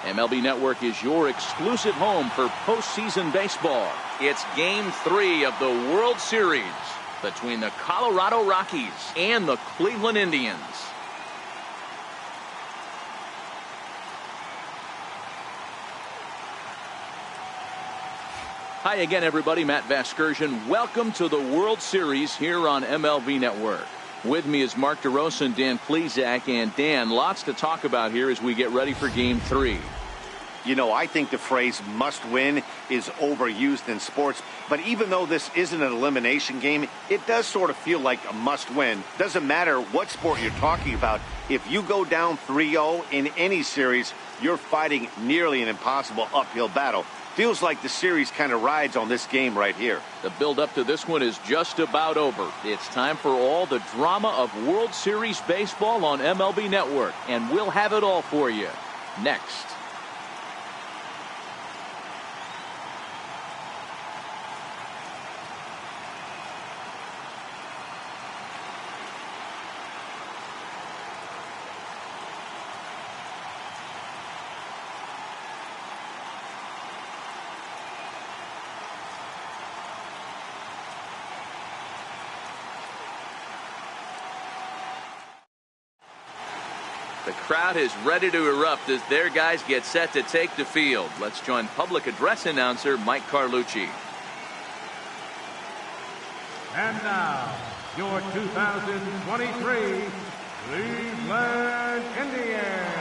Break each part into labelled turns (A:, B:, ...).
A: MLB Network is your exclusive home for postseason baseball. It's Game 3 of the World Series between the Colorado Rockies and the Cleveland Indians. Hi again, everybody. Matt Vasgersian. Welcome to the World Series here on MLB Network. With me is Mark DeRosa and Dan Plesac. And Dan, lots to talk about here as we get ready for Game 3.
B: You know, I think the phrase must win is overused in sports. But even though this isn't an elimination game, it does sort of feel like a must win. Doesn't matter what sport you're talking about. If you go down 3-0 in any series, you're fighting nearly an impossible uphill battle. Feels like the series kind of rides on this game right here.
A: The build-up to this one is just about over. It's time for all the drama of World Series baseball on MLB Network, and we'll have it all for you next. The crowd is ready to erupt as their guys get set to take the field. Let's join public address announcer Mike Carlucci.
C: And now, your 2023 Cleveland Indians.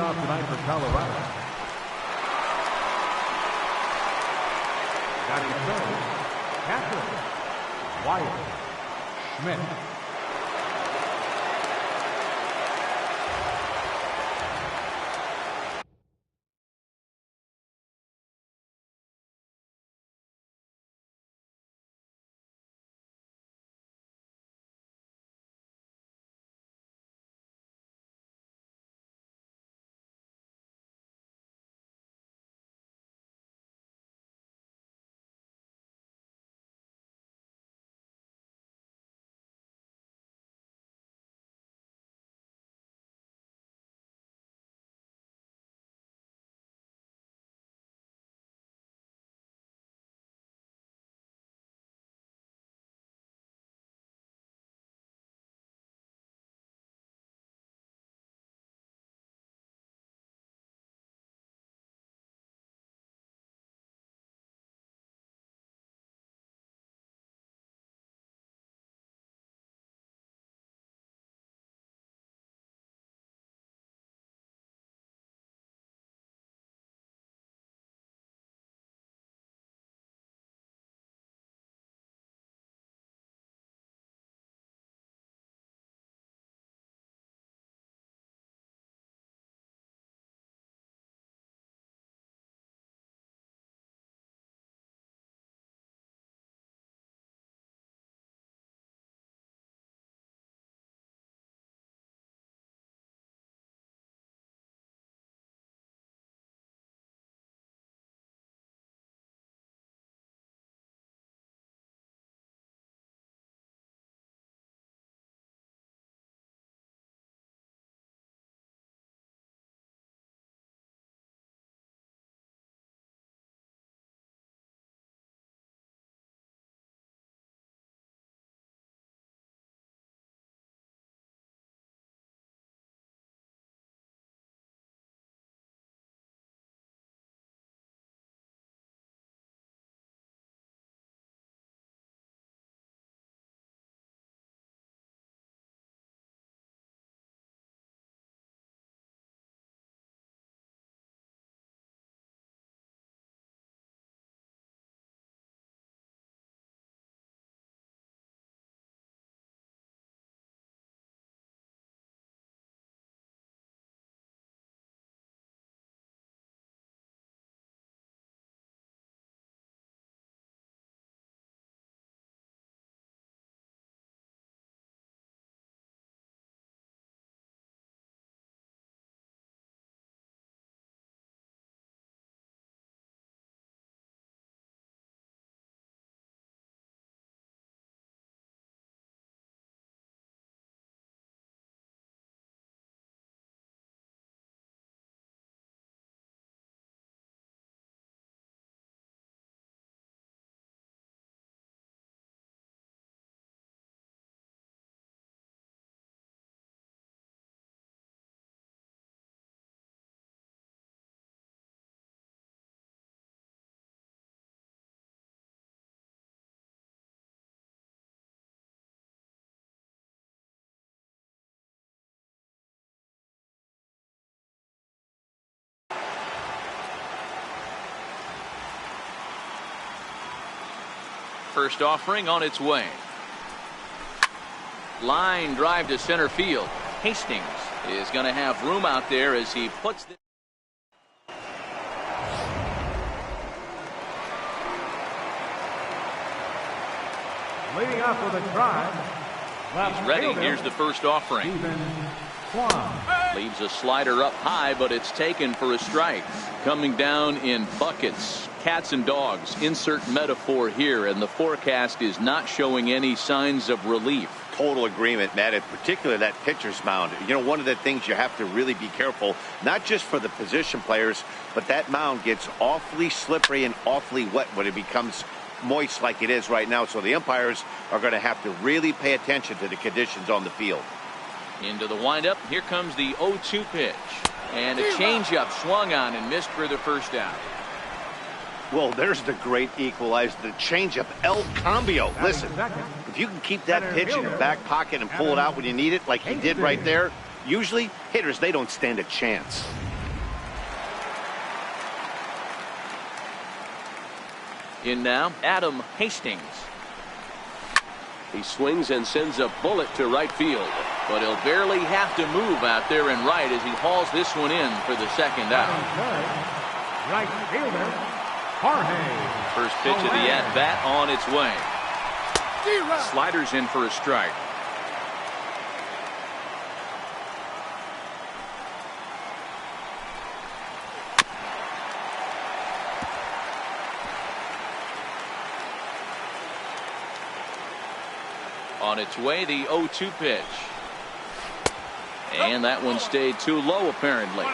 C: off tonight for Colorado. Batting third, Catherine Wyatt Schmidt.
A: First offering on its way. Line drive to center field. Hastings is going to have room out there as he puts the
C: Leading off with a drive.
A: He's ready. Here's the first offering. Leaves a slider up high, but it's taken for a strike. Coming down in buckets, cats and dogs. Insert metaphor here, and the forecast is not showing any signs of relief.
B: Total agreement, Matt. In particular, that pitcher's mound. You know, one of the things you have to really be careful, not just for the position players, but that mound gets awfully slippery and awfully wet when it becomes moist like it is right now. So the umpires are going to have to really pay attention to the conditions on the field.
A: Into the windup. Here comes the 0-2 pitch. And a changeup swung on and missed for the first out.
B: Well, there's the great equalizer, the changeup, El Cambio. Listen, if you can keep that pitch in your back pocket and pull it out when you need it like he did right there, usually hitters, they don't stand a chance.
A: In now, Adam Hastings.
D: He swings and sends a bullet to right field.
A: But he'll barely have to move out there in right as he hauls this one in for the second out.
C: Right fielder, Jorge.
A: First pitch of the at-bat on its way. Sliders in for a strike. On its way, the 0-2 pitch. And that one stayed too low, apparently.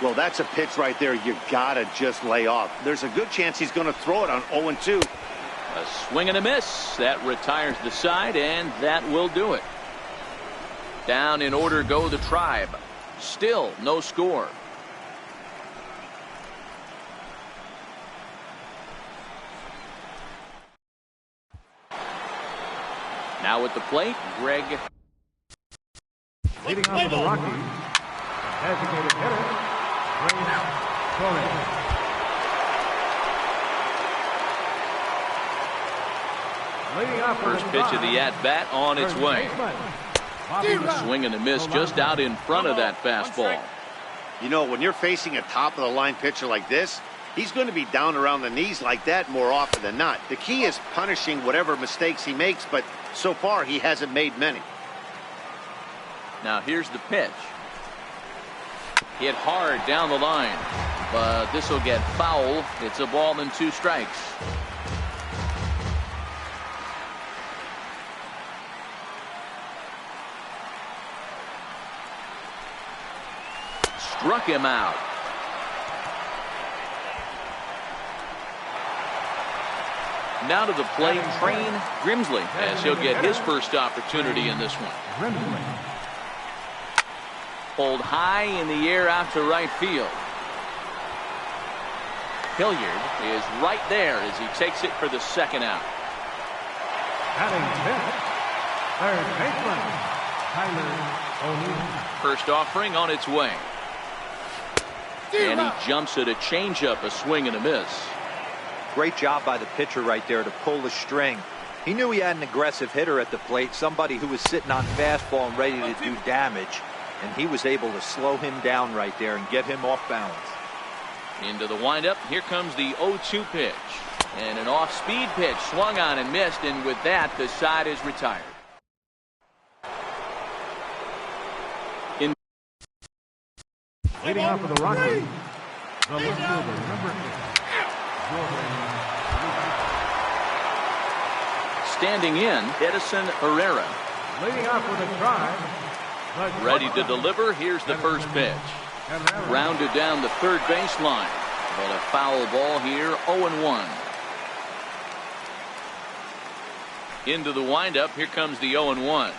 B: Well, that's a pitch right there you gotta just lay off. There's a good chance he's going to throw it on 0-2.
A: A swing and a miss. That retires the side, and that will do it. Down in order go the Tribe. Still no score. Now at the plate, Greg.
C: Leading off for the Rockies, the designated hitter, Torres. Leading off for
A: First pitch of the at-bat on its way. Swing and a miss just out in front of that fastball.
B: You know, when you're facing a top-of-the-line pitcher like this, he's going to be down around the knees like that more often than not. The key is punishing whatever mistakes he makes, but so far he hasn't made many.
A: Now here's the pitch. Hit hard down the line, but this will get foul. It's a ball and 2 strikes. Struck him out. Now to the plate, Train Grimsley, as he'll get his first opportunity in this one. Pulled high in the air out to right field. Hilliard is right there as he takes it for the second out.
C: Batting fifth, third baseman, Tyler O'Neill.
A: First offering on its way. And he jumps at a changeup, a swing and a miss.
E: Great job by the pitcher right there to pull the string. He knew he had an aggressive hitter at the plate, somebody who was sitting on fastball and ready to do damage. And he was able to slow him down right there and get him off balance.
A: Into the windup, here comes the 0-2 pitch. And an off-speed pitch swung on and missed, and with that, the side is retired.
C: Leading off for the Rockies, the left fielder, number 8,
A: Standing in, Edison Herrera.
C: leading off for the Tribe,
A: Ready to deliver. Here's the first pitch. Rounded down the third baseline. But a foul ball here, 0-1. Into the windup, here comes the 0-1.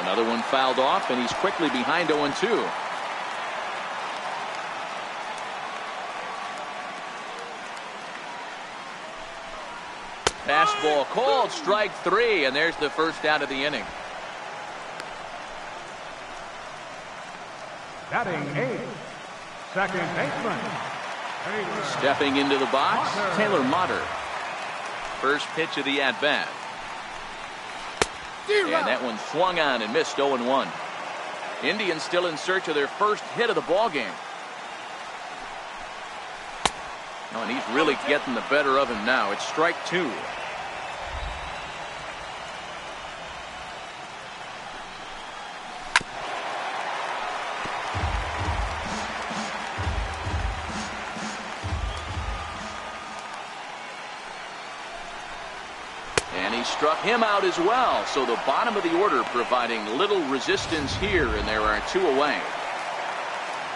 A: Another one fouled off, and he's quickly behind 0-2. Fastball called, strike 3, and there's the first out of the inning.
C: batting 8th, second baseman, Taylor.
A: Stepping into the box, Taylor Motter. First pitch of the at-bat. And that one swung on and missed. 0-1. Indians still in search of their first hit of the ball game. Oh, and he's really getting the better of him now. It's strike 2. And he struck him out as well. So the bottom of the order providing little resistance here, and there are 2 away.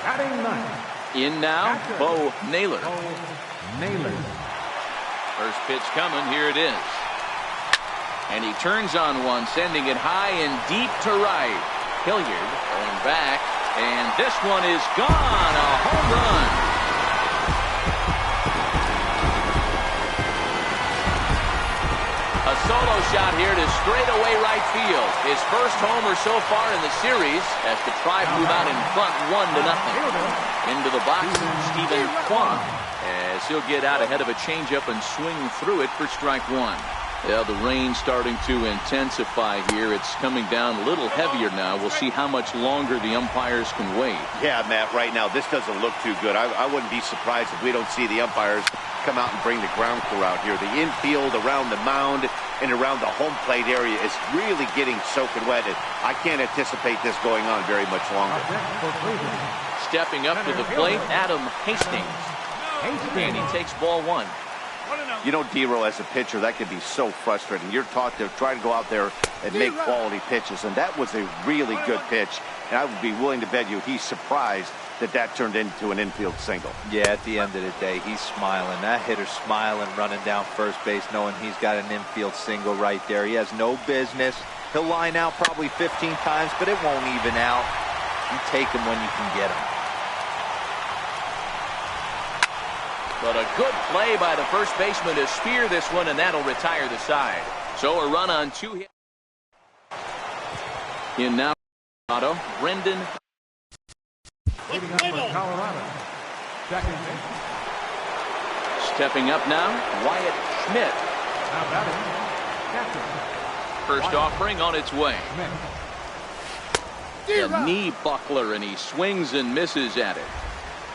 C: Batting 9th.
A: In now, Bo Naylor. First pitch coming. Here it is. And he turns on one, sending it high and deep to right. Hilliard going back, and this one is gone. A home run. A solo shot here to straightaway right field. His first homer so far in the series as the Tribe move out in front 1-0. Into the box, Stephen Kwan, as he'll get out ahead of a changeup and swing through it for strike one. Yeah, the rain starting to intensify here. It's coming down a little heavier now. We'll see how much longer the umpires can wait.
B: Yeah, Matt, right now this doesn't look too good. I wouldn't be surprised if we don't see the umpires come out and bring the ground crew out here. The infield around the mound and around the home plate area is really getting soaking wet. And I can't anticipate this going on very much longer.
A: Stepping up to the plate, Adam Hastings. And he takes ball one.
B: You know, Dero, as a pitcher, that can be so frustrating. You're taught to try to go out there and make quality pitches, and that was a really good pitch. And I would be willing to bet you he's surprised that turned into an infield single.
E: Yeah, at the end of the day, he's smiling. That hitter's smiling, running down first base, knowing he's got an infield single right there. He has no business. He'll line out probably 15 times, but it won't even out. You take him when you can get him.
A: But a good play by the first baseman to spear this one, and that'll retire the side. So a run on 2 hits. In now, Colorado, Brendan.
C: Leading up for Colorado. Second base.
A: Stepping up now, Wyatt Schmidt.
C: Now batting, catcher.
A: First offering on its way. A knee buckler, and he swings and misses at it.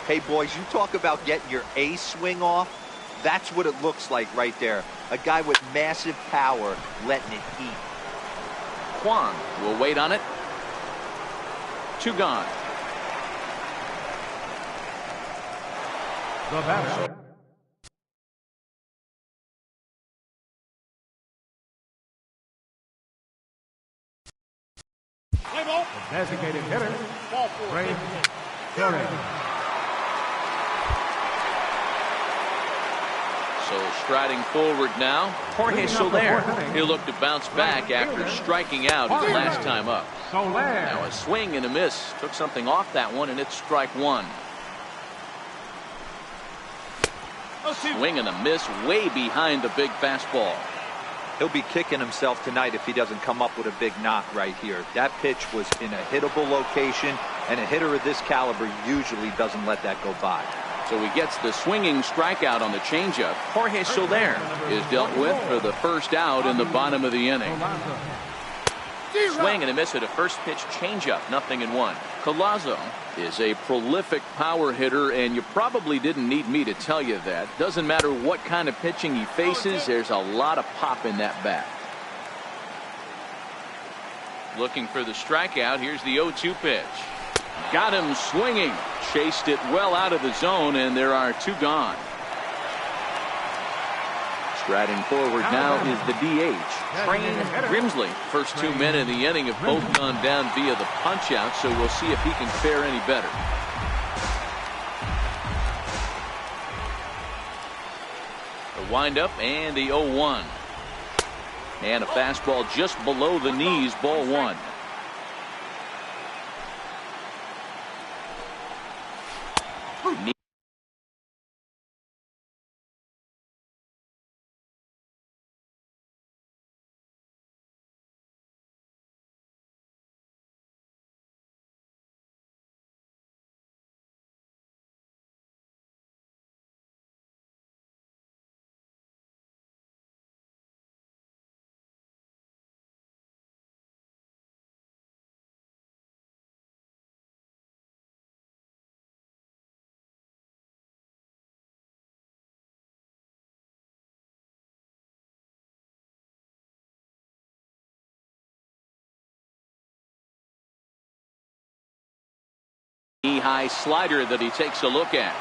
E: Hey, boys, you talk about getting your A swing off. That's what it looks like right there. A guy with massive power letting it eat.
A: Kwan will wait on it. 2 gone.
C: The batter. The designated hitter, Ray Torres.
A: So striding forward now, Jorge Soler. He'll look to bounce back after striking out his last time up. Now a swing and a miss. Took something off that one, and it's strike one. Swing and a miss way behind the big fastball.
E: He'll be kicking himself tonight if he doesn't come up with a big knock right here. That pitch was in a hittable location, and a hitter of this caliber usually doesn't let that go by.
A: So he gets the swinging strikeout on the changeup. Jorge Soler is dealt with for the first out in the bottom of the inning. Swing and a miss at a first pitch changeup, 0-1. Collazo is a prolific power hitter, and you probably didn't need me to tell you that. Doesn't matter what kind of pitching he faces, there's a lot of pop in that bat. Looking for the strikeout. Here's the 0-2 pitch. Got him swinging. Chased it well out of the zone, and there are 2 gone. Striding forward now is the DH, Train Grimsley. First 2 men in the inning have both gone down via the punch-out, so we'll see if he can fare any better. The windup and the 0-1. And a fastball just below the knees, ball 1. Knee-high slider that he takes a look at.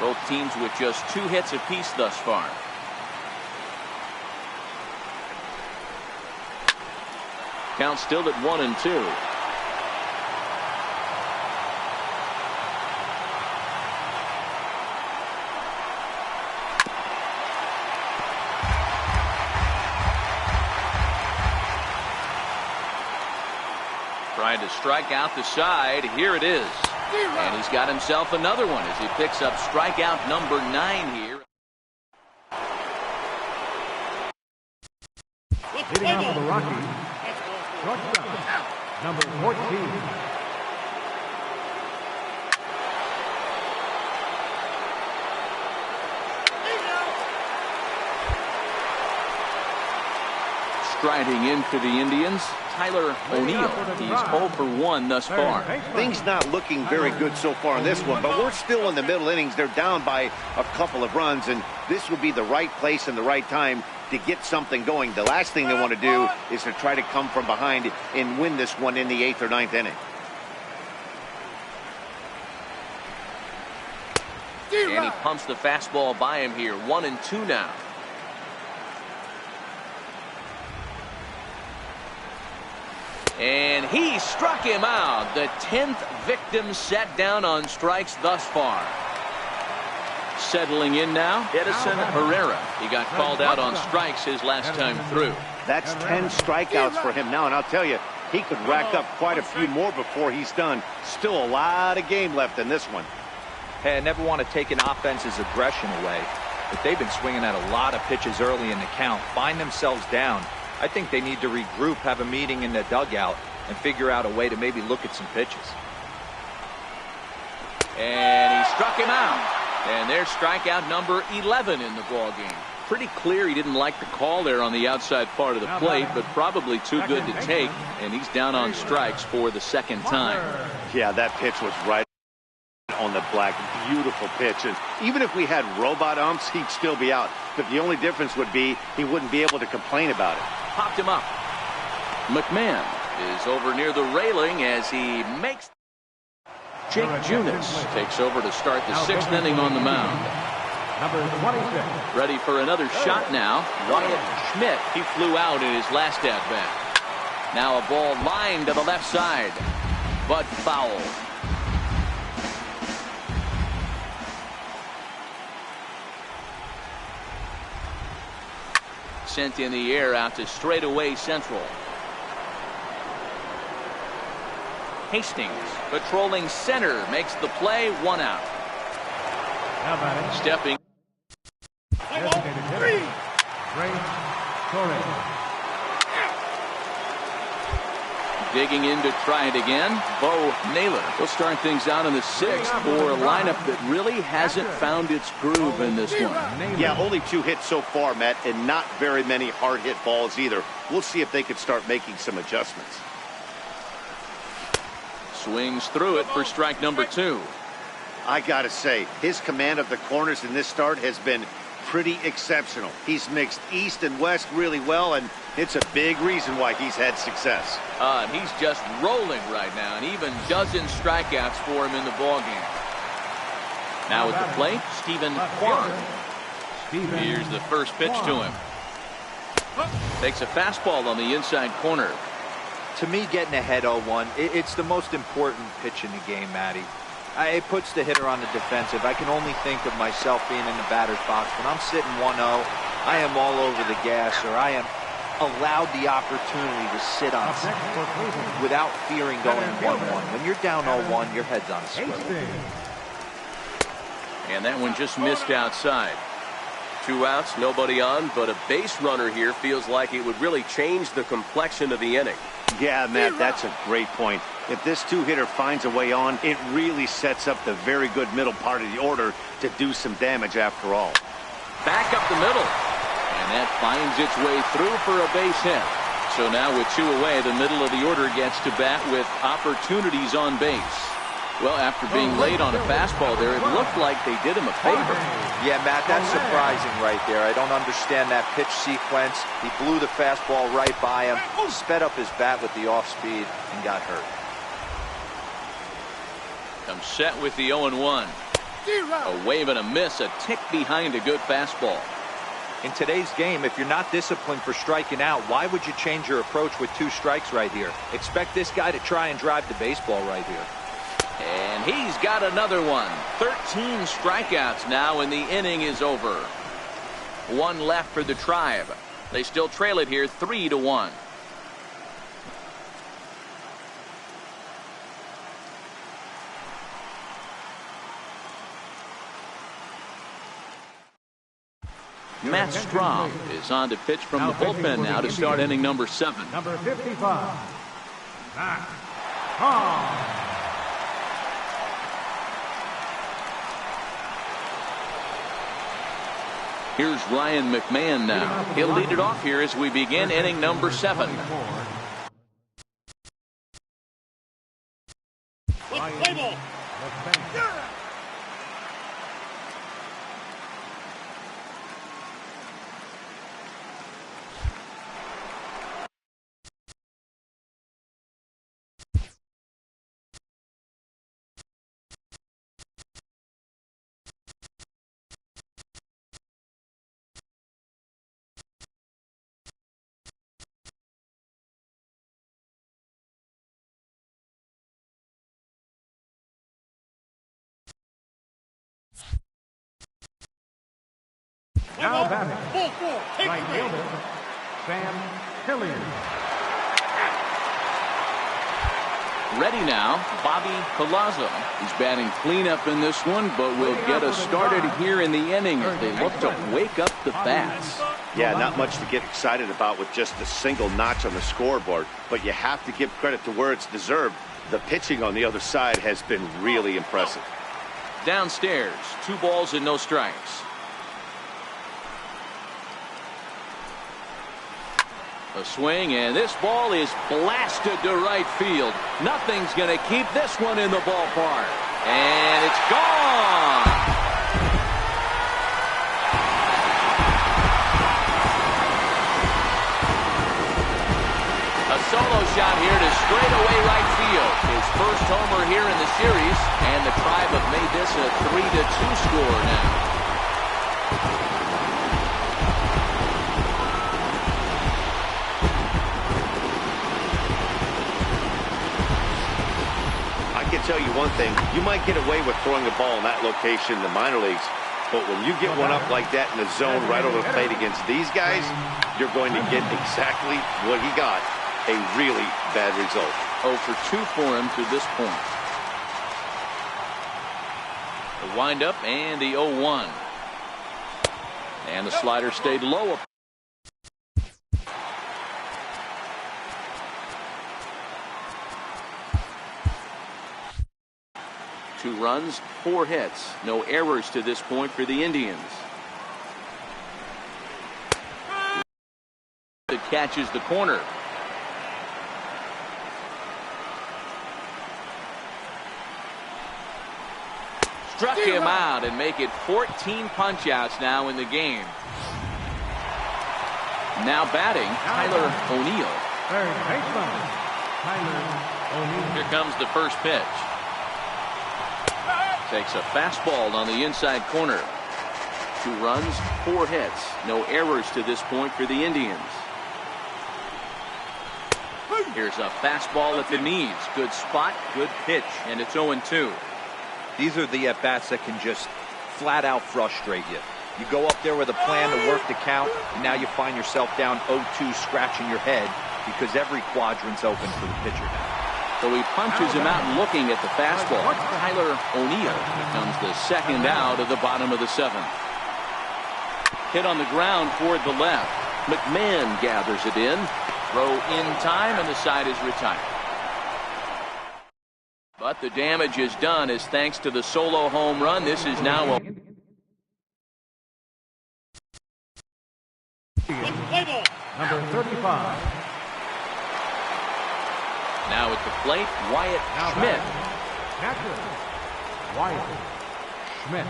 A: Both teams with just 2 hits apiece thus far. Count still at 1-2. Tried to strike out the side. Here it is. And he's got himself another one as he picks up strikeout number 9 here.
C: Leading off for the Rockies, shortstop, number 14.
A: Striding in for the Indians, Tyler O'Neill. He's 0 for 1 thus far.
B: Things not looking very good so far in this one, but we're still in the middle innings. They're down by a couple of runs, and this would be the right place and the right time to get something going. The last thing they want to do is to try to come from behind and win this one in the 8th or 9th inning.
A: And he pumps the fastball by him here. 1-2 now. And he struck him out. The 10th victim set down on strikes thus far. Settling in now, Edison Herrera. He got called out on strikes his last time through.
B: That's 10 strikeouts for him now, and I'll tell you, he could rack up quite a few more before he's done. Still a lot of game left in this one.
E: Hey, I never want to take an offense's aggression away, but they've been swinging at a lot of pitches early in the count, find themselves down. I think they need to regroup, have a meeting in the dugout, and figure out a way to maybe look at some pitches.
A: And he struck him out. And there's strikeout number 11 in the ball game. Pretty clear he didn't like the call there on the outside part of the plate, but probably too good to take. And he's down on strikes for the second time.
B: Yeah, that pitch was right on the black. Beautiful pitch. And even if we had robot umps, he'd still be out. But the only difference would be he wouldn't be able to complain about it.
A: Popped him up. McMahon is over near the railing as he makes. Jake Junis takes over to start the 6th inning on the mound.
C: Number 26.
A: Ready for another shot now. Wyatt Schmidt, he flew out in his last at-bat. Now a ball lined to the left side, but foul. Sent in the air out to straightaway central. Hastings patrolling center makes the play. 1 out.
C: Now batting.
A: Stepping.
C: Designated hitter, Ray Torres.
A: Digging in to try it again. Bo Naylor will start things out in the 6th for a lineup that really hasn't found its groove in this one.
B: Yeah, only 2 hits so far, Matt, and not very many hard hit balls either. We'll see if they can start making some adjustments.
A: Swings through it for strike number 2.
B: I gotta say, his command of the corners in this start has been pretty exceptional. He's mixed east and west really well, and it's a big reason why he's had success.
A: He's just rolling right now, and even dozen strikeouts for him in the ballgame. Now at the plate, Stephen Kwan. Here's the first pitch to him. Takes a fastball on the inside corner.
E: To me, getting ahead 0-1, it's the most important pitch in the game, Matty. It puts the hitter on the defensive. I can only think of myself being in the batter's box. When I'm sitting 1-0, I am all over the gas, or I am allowed the opportunity to sit on something without fearing going 1-1. When you're down 0-1, your head's on a swivel.
A: And that one just missed outside.
D: 2 outs, nobody on, but a base runner here feels like it would really change the complexion of the inning.
B: Yeah, Matt, that's a great point. If this 2-hitter finds a way on, it really sets up the very good middle part of the order to do some damage after all.
A: Back up the middle. And that finds its way through for a base hit. So now with 2 away, the middle of the order gets to bat with opportunities on base. Well, after being late on a fastball there, it looked like they did him a favor.
E: Yeah, Matt, that's surprising right there. I don't understand that pitch sequence. He blew the fastball right by him, sped up his bat with the off speed, and got hurt.
A: Comes set with the 0-1. A wave and a miss, a tick behind a good fastball.
E: In today's game, if you're not disciplined for striking out, why would you change your approach with 2 strikes right here? Expect this guy to try and drive the baseball right here.
A: And he's got another one. 13 strikeouts now, and the inning is over. 1 left for the Tribe. They still trail it here 3-1. Matt Strom is on to pitch from the bullpen now to start inning number 7.
C: Number 55, Matt Strom.
A: Here's Ryan McMahon now. He'll lead it off here as we begin inning number 7.
C: Now batting, right fielder, Sam Hilliard.
A: Ready now, Bobby Palazzo. He's batting cleanup in this one, but will get us started here in the inning as they look to wake up the bats.
B: Yeah, not much to get excited about with just a single notch on the scoreboard, but you have to give credit to where it's deserved. The pitching on the other side has been really impressive.
A: Downstairs, 2 balls and no strikes. A swing, and this ball is blasted to right field. Nothing's going to keep this one in the ballpark. And it's gone. A solo shot here to straightaway right field. His first homer here in the series, and the Tribe have made this a 3-2 score now.
B: I can tell you one thing, you might get away with throwing a ball in that location in the minor leagues, but when you get one up like that in the zone right over the plate against these guys, you're going to get exactly what he got, a really bad result.
A: 0 for 2 for him to this point. The windup and the 0-1. And the slider stayed low. 2 runs, 4 hits. No errors to this point for the Indians. It catches the corner. Struck him out and make it 14 punch-outs now in the game. Now batting, Tyler O'Neill.
C: Third baseman, Tyler O'Neill.
A: Here comes the first pitch. Takes a fastball on the inside corner. 2 runs, 4 hits. No errors to this point for the Indians. Here's a fastball at the knees. Good spot, good pitch, and it's 0-2.
E: These are the at-bats that can just flat out frustrate you. You go up there with a plan to work the count, and now you find yourself down 0-2 scratching your head because every quadrant's open for the pitcher now.
A: So he punches him out looking at the fastball. Tyler O'Neill becomes the second out of the bottom of the 7th. Hit on the ground toward the left. McMahon gathers it in. Throw in time, and the side is retired. But the damage is done as thanks to the solo home run. This is now a...
C: Number 35.
A: Now at the plate, Wyatt Schmidt.
C: Catcher, Wyatt Schmidt.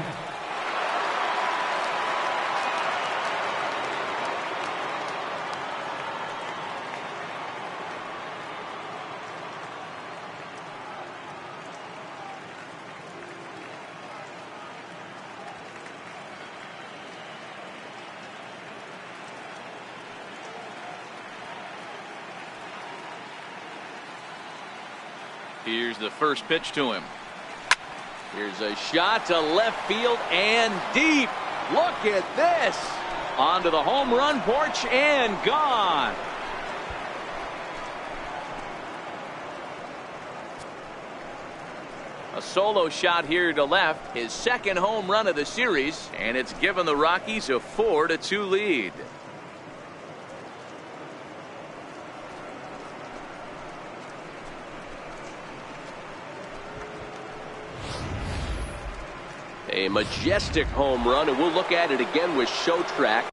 A: Here's the first pitch to him. Here's a shot to left field and deep. Look at this. Onto the home run porch and gone. A solo shot here to left, his second home run of the series, and it's given the Rockies a 4-2 lead.
D: A majestic home run, and we'll look at it again with show track.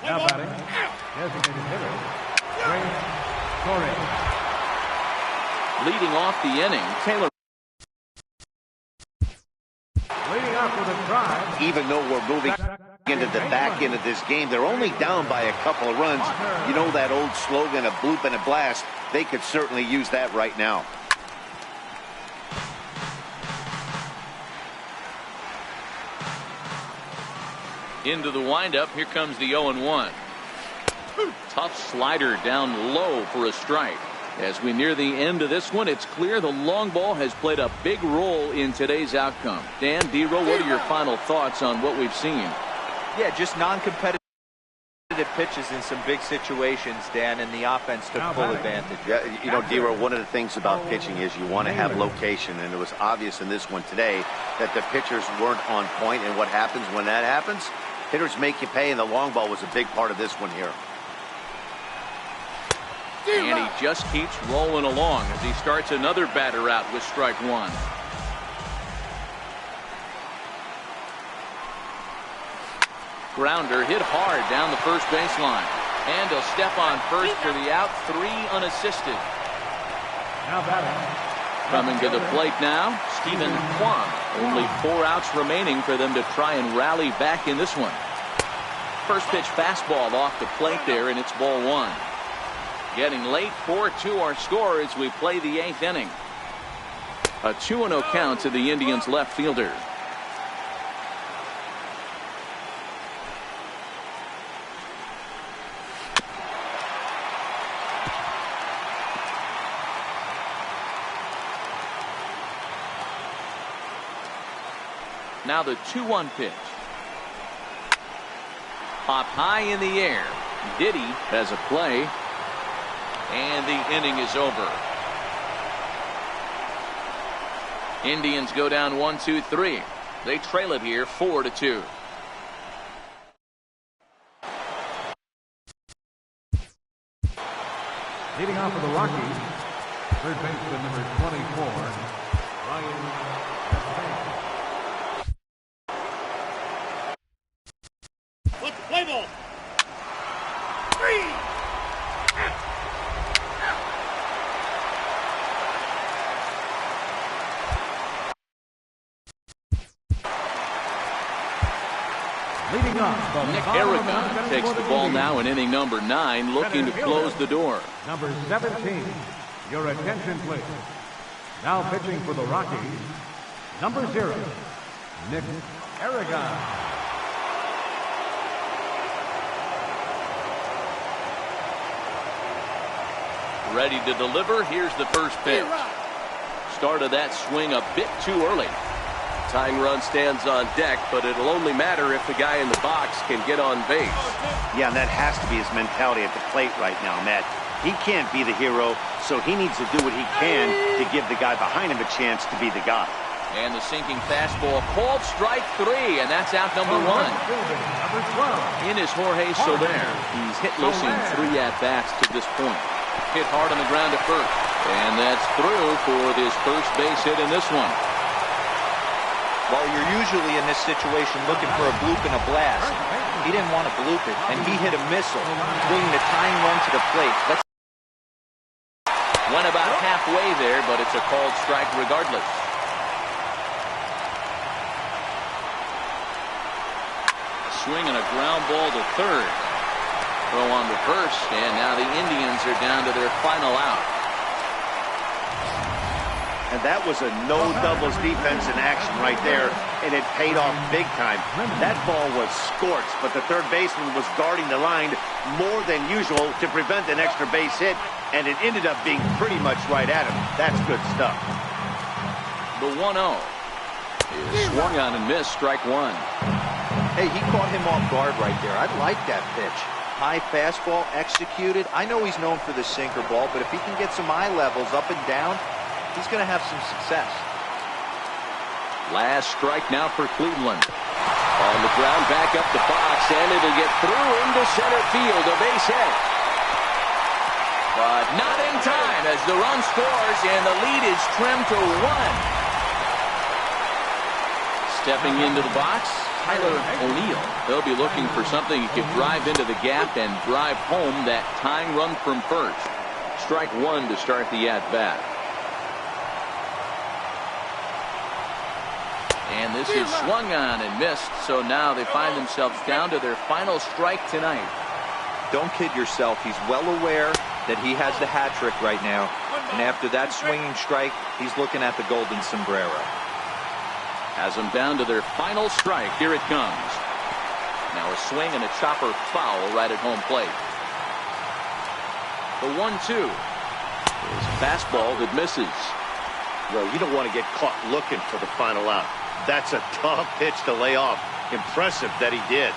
C: Now batting, designated hitter, Ray Torres.
A: Leading off the inning, Taylor.
C: Leading off with a drive.
B: Even though we're moving into the back end of this game, they're only down by a couple of runs. You know that old slogan, a bloop and a blast. They could certainly use that right now.
A: Into the windup, here comes the 0-1. Tough slider down low for a strike. As we near the end of this one, it's clear the long ball has played a big role in today's outcome. Dan, D-Row, what are your final thoughts on what we've seen?
E: Yeah, just non-competitive pitches in some big situations, Dan, and the offense took full advantage.
B: Yeah, you know, D-Row, one of the things about pitching is you want to have location, and it was obvious in this one today that the pitchers weren't on point, and what happens when that happens? Hitters make you pay, and the long ball was a big part of this one here.
A: And he just keeps rolling along as he starts another batter out with strike one. Grounder hit hard down the first baseline. And he'll step on first for the out, 3 unassisted.
C: Now batting.
A: Coming to the plate now, Steven Kwan. Only 4 outs remaining for them to try and rally back in this one. First pitch fastball off the plate there, and it's ball 1. Getting late, 4-2 our score as we play the 8th inning. A 2-0 count to the Indians left fielder. Now the 2-1 pitch. Popped high in the air. Diddy has a play. And the inning is over. Indians go down 1-2-3. They trail it here 4-2.
C: Leading off for the Rockies, third baseman number 24, Ryan.
F: Let's play ball. 3.
C: Leading off,
A: Nick Aragon takes the ball now in inning number 9, looking to close the door.
C: Number 17, your attention please. Now pitching for the Rockies, number 0, Nick Aragon.
A: Ready to deliver. Here's the first pitch. Started that swing a bit too early.
D: Tying run stands on deck, but it'll only matter if the guy in the box can get on base.
B: Yeah, and that has to be his mentality at the plate right now, Matt. He can't be the hero, so he needs to do what he can to give the guy behind him a chance to be the guy.
A: And the sinking fastball called strike 3, and that's out number 1.
C: Number 12.
A: In is Jorge Soler. He's hitless in 3 at-bats to this point. Hit hard on the ground to first. And that's through for this first base hit in this one.
E: Well, you're usually in this situation looking for a bloop and a blast. He didn't want to bloop it, and he hit a missile, bringing the tying run to the plate.
A: Went about halfway there, but it's a called strike regardless. Swing and a ground ball to third. Throw on reverse, and now the Indians are down to their final out.
B: And that was a no doubles defense in action right there, and it paid off big time. That ball was scorched, but the third baseman was guarding the line more than usual to prevent an extra base hit, and it ended up being pretty much right at him. That's good stuff.
A: The 1-0 is swung on and missed, strike 1.
E: Hey, he caught him off guard right there. I like that pitch. High fastball executed. I know he's known for the sinker ball, but if he can get some eye levels up and down, he's going to have some success.
A: Last strike now for Cleveland. On the ground, back up the box, and it'll get through into center field, a base hit. But not in time as the run scores, and the lead is trimmed to 1. Stepping into the box, Tyler O'Neill. They'll be looking for something he could drive into the gap and drive home that tying run from first. Strike one to start the at-bat. And this is swung on and missed, so now they find themselves down to their final strike tonight.
E: Don't kid yourself. He's well aware that he has the hat trick right now. And after that swinging strike, he's looking at the golden sombrero.
A: Has them down to their final strike. Here it comes. Now a swing and a chopper foul right at home plate. The 1-2 is a fastball that misses.
B: Well, you don't want to get caught looking for the final out. That's a tough pitch to lay off. Impressive that he did.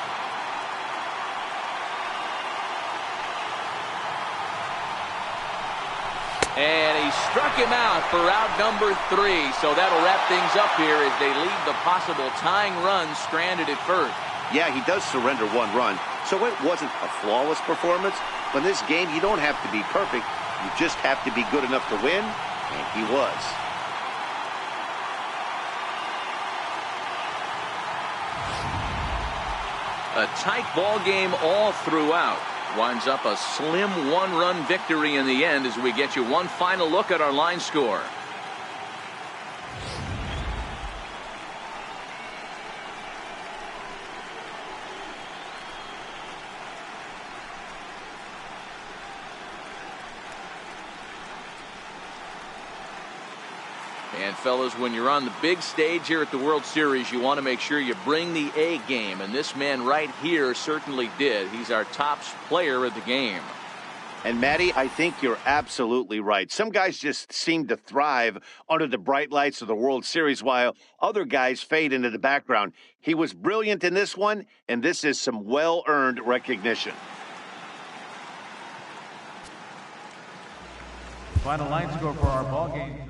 A: And he struck him out for out number 3. So that'll wrap things up here as they leave the possible tying run stranded at first.
B: Yeah, he does surrender 1 run, so it wasn't a flawless performance. But in this game, you don't have to be perfect. You just have to be good enough to win, and he was.
A: A tight ball game all throughout. Winds up a slim 1-run victory in the end as we get you one final look at our line score. And fellas, when you're on the big stage here at the World Series, you want to make sure you bring the A game. And this man right here certainly did. He's our top player of the game.
B: And Matty, I think you're absolutely right. Some guys just seem to thrive under the bright lights of the World Series while other guys fade into the background. He was brilliant in this one, and this is some well-earned recognition.
C: Final line score for our ball game tonight.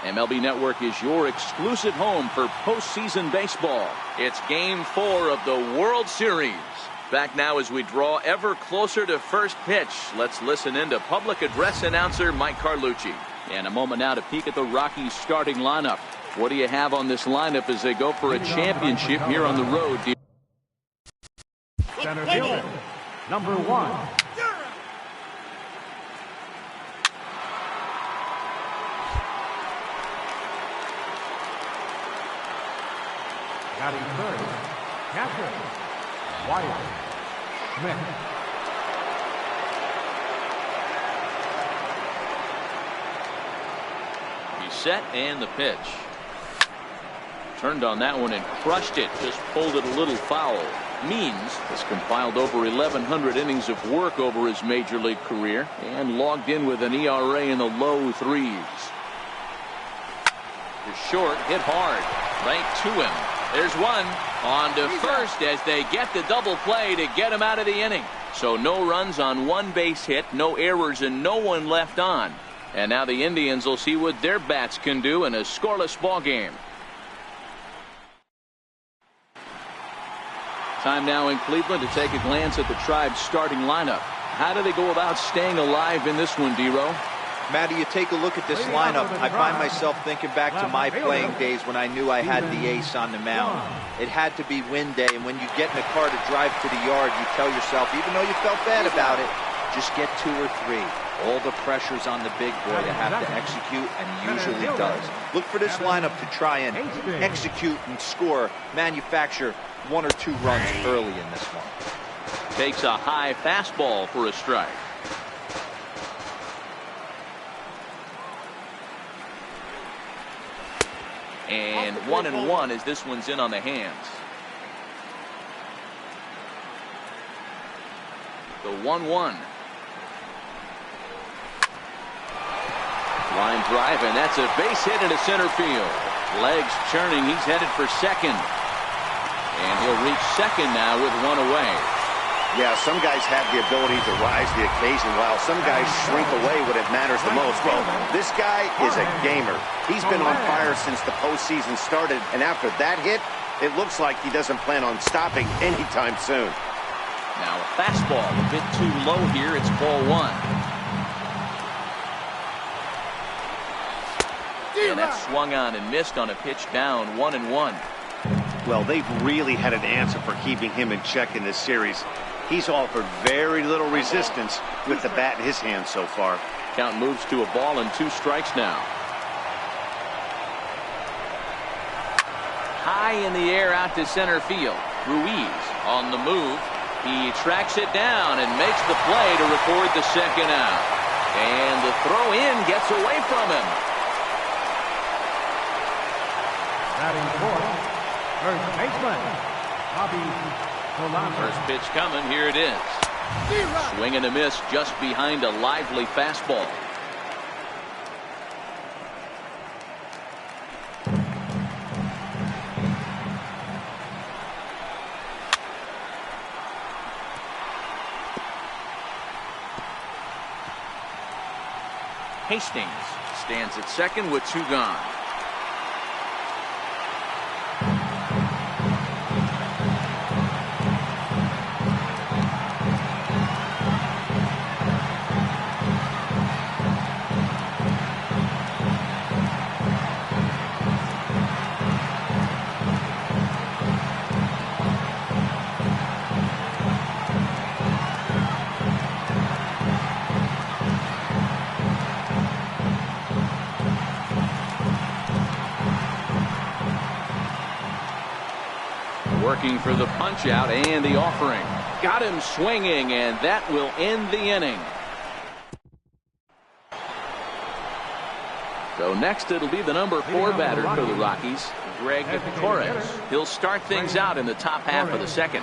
A: MLB Network is your exclusive home for postseason baseball. It's Game 4 of the World Series. Back now as we draw ever closer to first pitch. Let's listen in to public address announcer Mike Carlucci. And a moment now to peek at the Rockies starting lineup. What do you have on this lineup as they go for a championship here on the road?
C: Center fielder, number 1. Batting third, catcher, Wyatt Smith.
A: He's set and the pitch. Turned on that one and crushed it. Just pulled it a little foul. Means has compiled over 1,100 innings of work over his major league career and logged in with an ERA in the low 3s. The short hit hard right to him. There's one on to first as they get the double play to get him out of the inning. So no runs on one base hit, no errors, and no one left on. And now the Indians will see what their bats can do in a scoreless ball game. Time now in Cleveland to take a glance at the Tribe's starting lineup. How do they go about staying alive in this one, D-Row?
E: Matty, you take a look at this lineup. I find myself thinking back to my playing days when I knew I had the ace on the mound. It had to be win day, and when you get in a car to drive to the yard, you tell yourself, even though you felt bad about it, just get 2 or 3. All the pressure's on the big boy to have to execute, and he usually does. Look for this lineup to try and execute and score, manufacture 1 or 2 runs early in this one.
A: Takes a high fastball for a strike. And 1-1 as this one's in on the hands. The 1-1. Line drive, and that's a base hit into center field. Legs churning, he's headed for second. And he'll reach second now with 1 away.
B: Yeah, some guys have the ability to rise to the occasion while some guys shrink away when it matters the most. Well, this guy is a gamer. He's been on fire since the postseason started, and after that hit, it looks like he doesn't plan on stopping anytime soon.
A: Now a fastball a bit too low here. It's ball 1. And that swung on and missed on a pitch down 1-1.
B: Well, they've really had an answer for keeping him in check in this series. He's offered very little resistance with the bat in his hand so far.
A: Count moves to a ball and 2 strikes now. High in the air out to center field. Ruiz on the move. He tracks it down and makes the play to record the second out. And the throw in gets away from him.
C: Batting fourth, first baseman, Bobby Polanco.
A: First pitch coming. Here it is. Swing and a miss just behind a lively fastball. Hastings stands at second with 2 gone. Working for the punch out and the offering. Got him swinging, and that will end the inning. So next it'll be the number 4 batter for the Rockies, Greg Torres. He'll start things out in the top half of the second.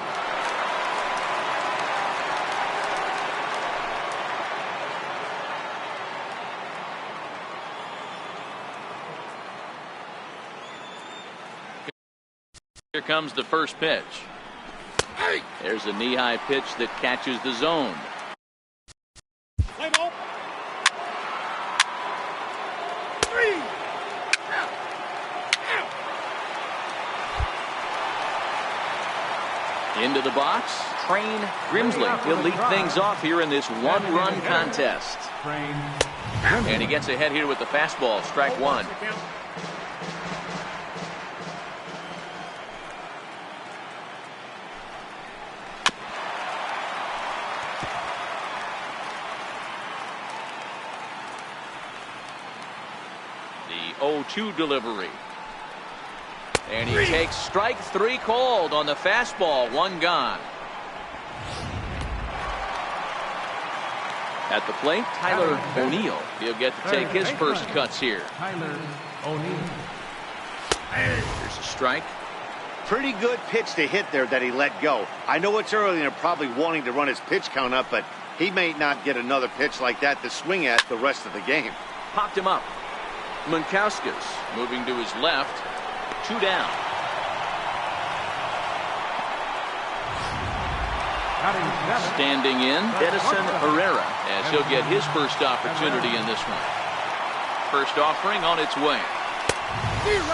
A: Here comes the first pitch. There's a knee-high pitch that catches the zone.
F: Play ball. 3.
A: Into the box, Train Grimsley. He'll lead things off here in this 1-run contest. And he gets ahead here with the fastball, strike 1. The 0-2 delivery. And he takes strike 3 called on the fastball, 1 gone. At the plate, Tyler O'Neill. He'll get to take his first cuts here.
C: Tyler O'Neill.
A: Here's a strike.
B: Pretty good pitch to hit there that he let go. I know it's early and they're probably wanting to run his pitch count up, but he may not get another pitch like that to swing at the rest of the game.
A: Popped him up. Munkauskas moving to his left. 2 down. Standing in, Edison Herrera, as he'll get his first opportunity in this one. First offering on its way.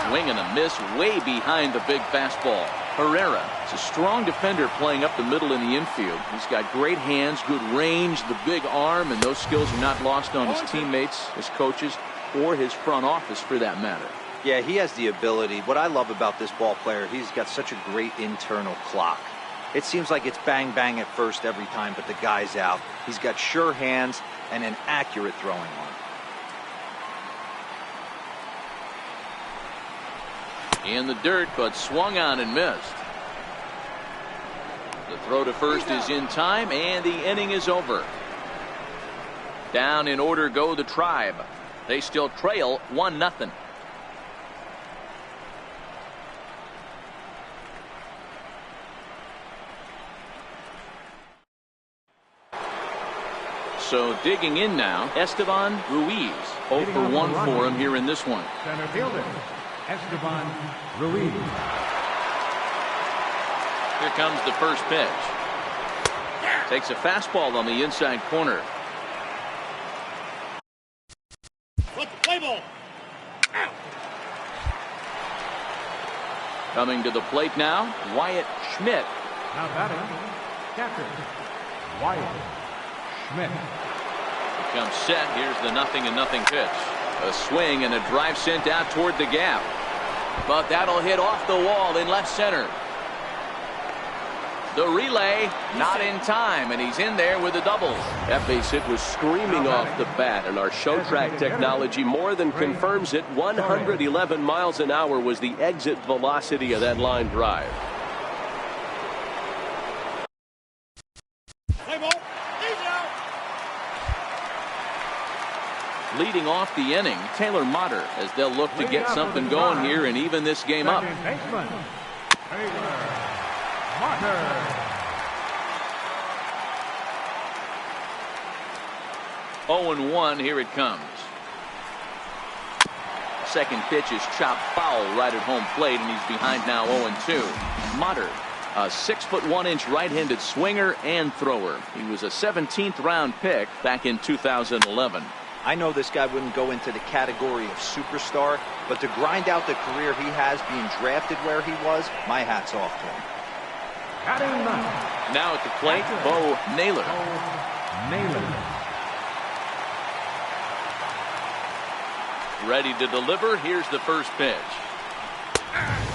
A: Swing and a miss way behind the big fastball. Herrera is a strong defender playing up the middle in the infield. He's got great hands, good range, the big arm, and those skills are not lost on his teammates, his coaches, or his front office for that matter.
E: Yeah, he has the ability. What I love about this ball player, he's got such a great internal clock. It seems like it's bang bang at first every time, but the guy's out. He's got sure hands and an accurate throwing arm.
A: In the dirt, but swung on and missed. The throw to first is in time, and the inning is over. Down in order go the Tribe. They still trail 1-0. So digging in now, Esteban Ruiz. 0 for 1 for him here in this one.
C: Center fielder, Esteban Ruiz.
A: Here comes the first pitch. Takes a fastball on the inside corner.
F: Play ball.
A: Coming to the plate now, Wyatt Schmidt.
C: Now batting, catcher, Wyatt Schmidt.
A: Comes set. Here's the 0-0 pitch. A swing and a drive sent out toward the gap. But that'll hit off the wall in left center. The relay not in time, and he's in there with a double.
D: That base hit was screaming off the bat, and our show track technology more than confirms it. 111 miles an hour was the exit velocity of that line drive.
F: Play ball. He's out.
A: Leading off the inning, Taylor Motter, as they'll look to get something going here and even this game up.
C: Second baseman, Taylor Motter.
A: 0-1, here it comes. Second pitch is chopped foul right at home plate, and he's behind now 0-2. Motter, a 6'1" right-handed swinger and thrower. He was a 17th round pick back in 2011.
E: I know this guy wouldn't go into the category of superstar, but to grind out the career he has being drafted where he was, my hat's off to him.
C: Batting ninth.
A: Now at the plate, Bo Naylor. Ready to deliver. Here's the first pitch.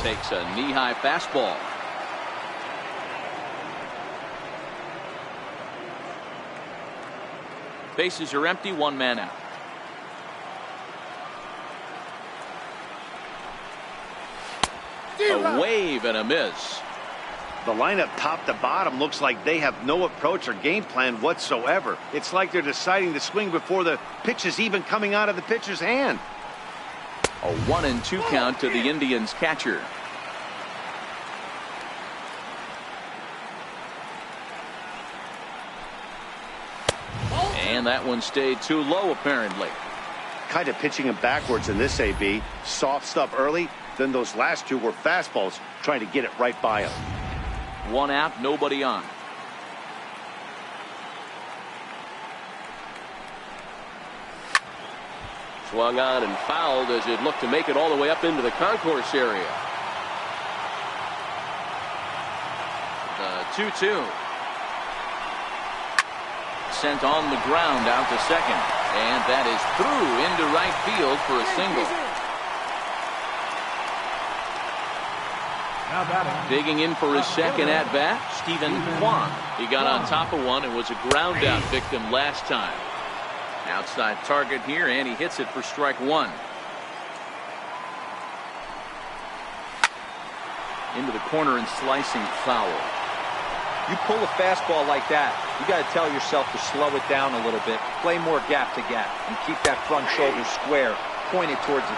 A: Takes a knee-high fastball. Bases are empty, 1 man out. A wave and a miss.
B: The lineup top to bottom looks like they have no approach or game plan whatsoever. It's like they're deciding to swing before the pitch is even coming out of the pitcher's hand.
A: A 1-2 count to the Indians catcher. And that one stayed too low apparently.
B: Kind of pitching him backwards in this AB. Soft stuff early, then those last two were fastballs trying to get it right by him.
A: 1 out, nobody on.
D: Swung on and fouled as it looked to make it all the way up into the concourse area.
A: The 2-2. Sent on the ground out to second. And that is through into right field for a single.
C: Now batting.
A: Digging in for his second at-bat, Stephen Kwan. He got on top of one and was a ground-out victim last time. Outside target here, and he hits it for strike 1. Into the corner and slicing foul.
E: You pull a fastball like that, you got to tell yourself to slow it down a little bit, play more gap to gap, and keep that front shoulder square, pointed towards the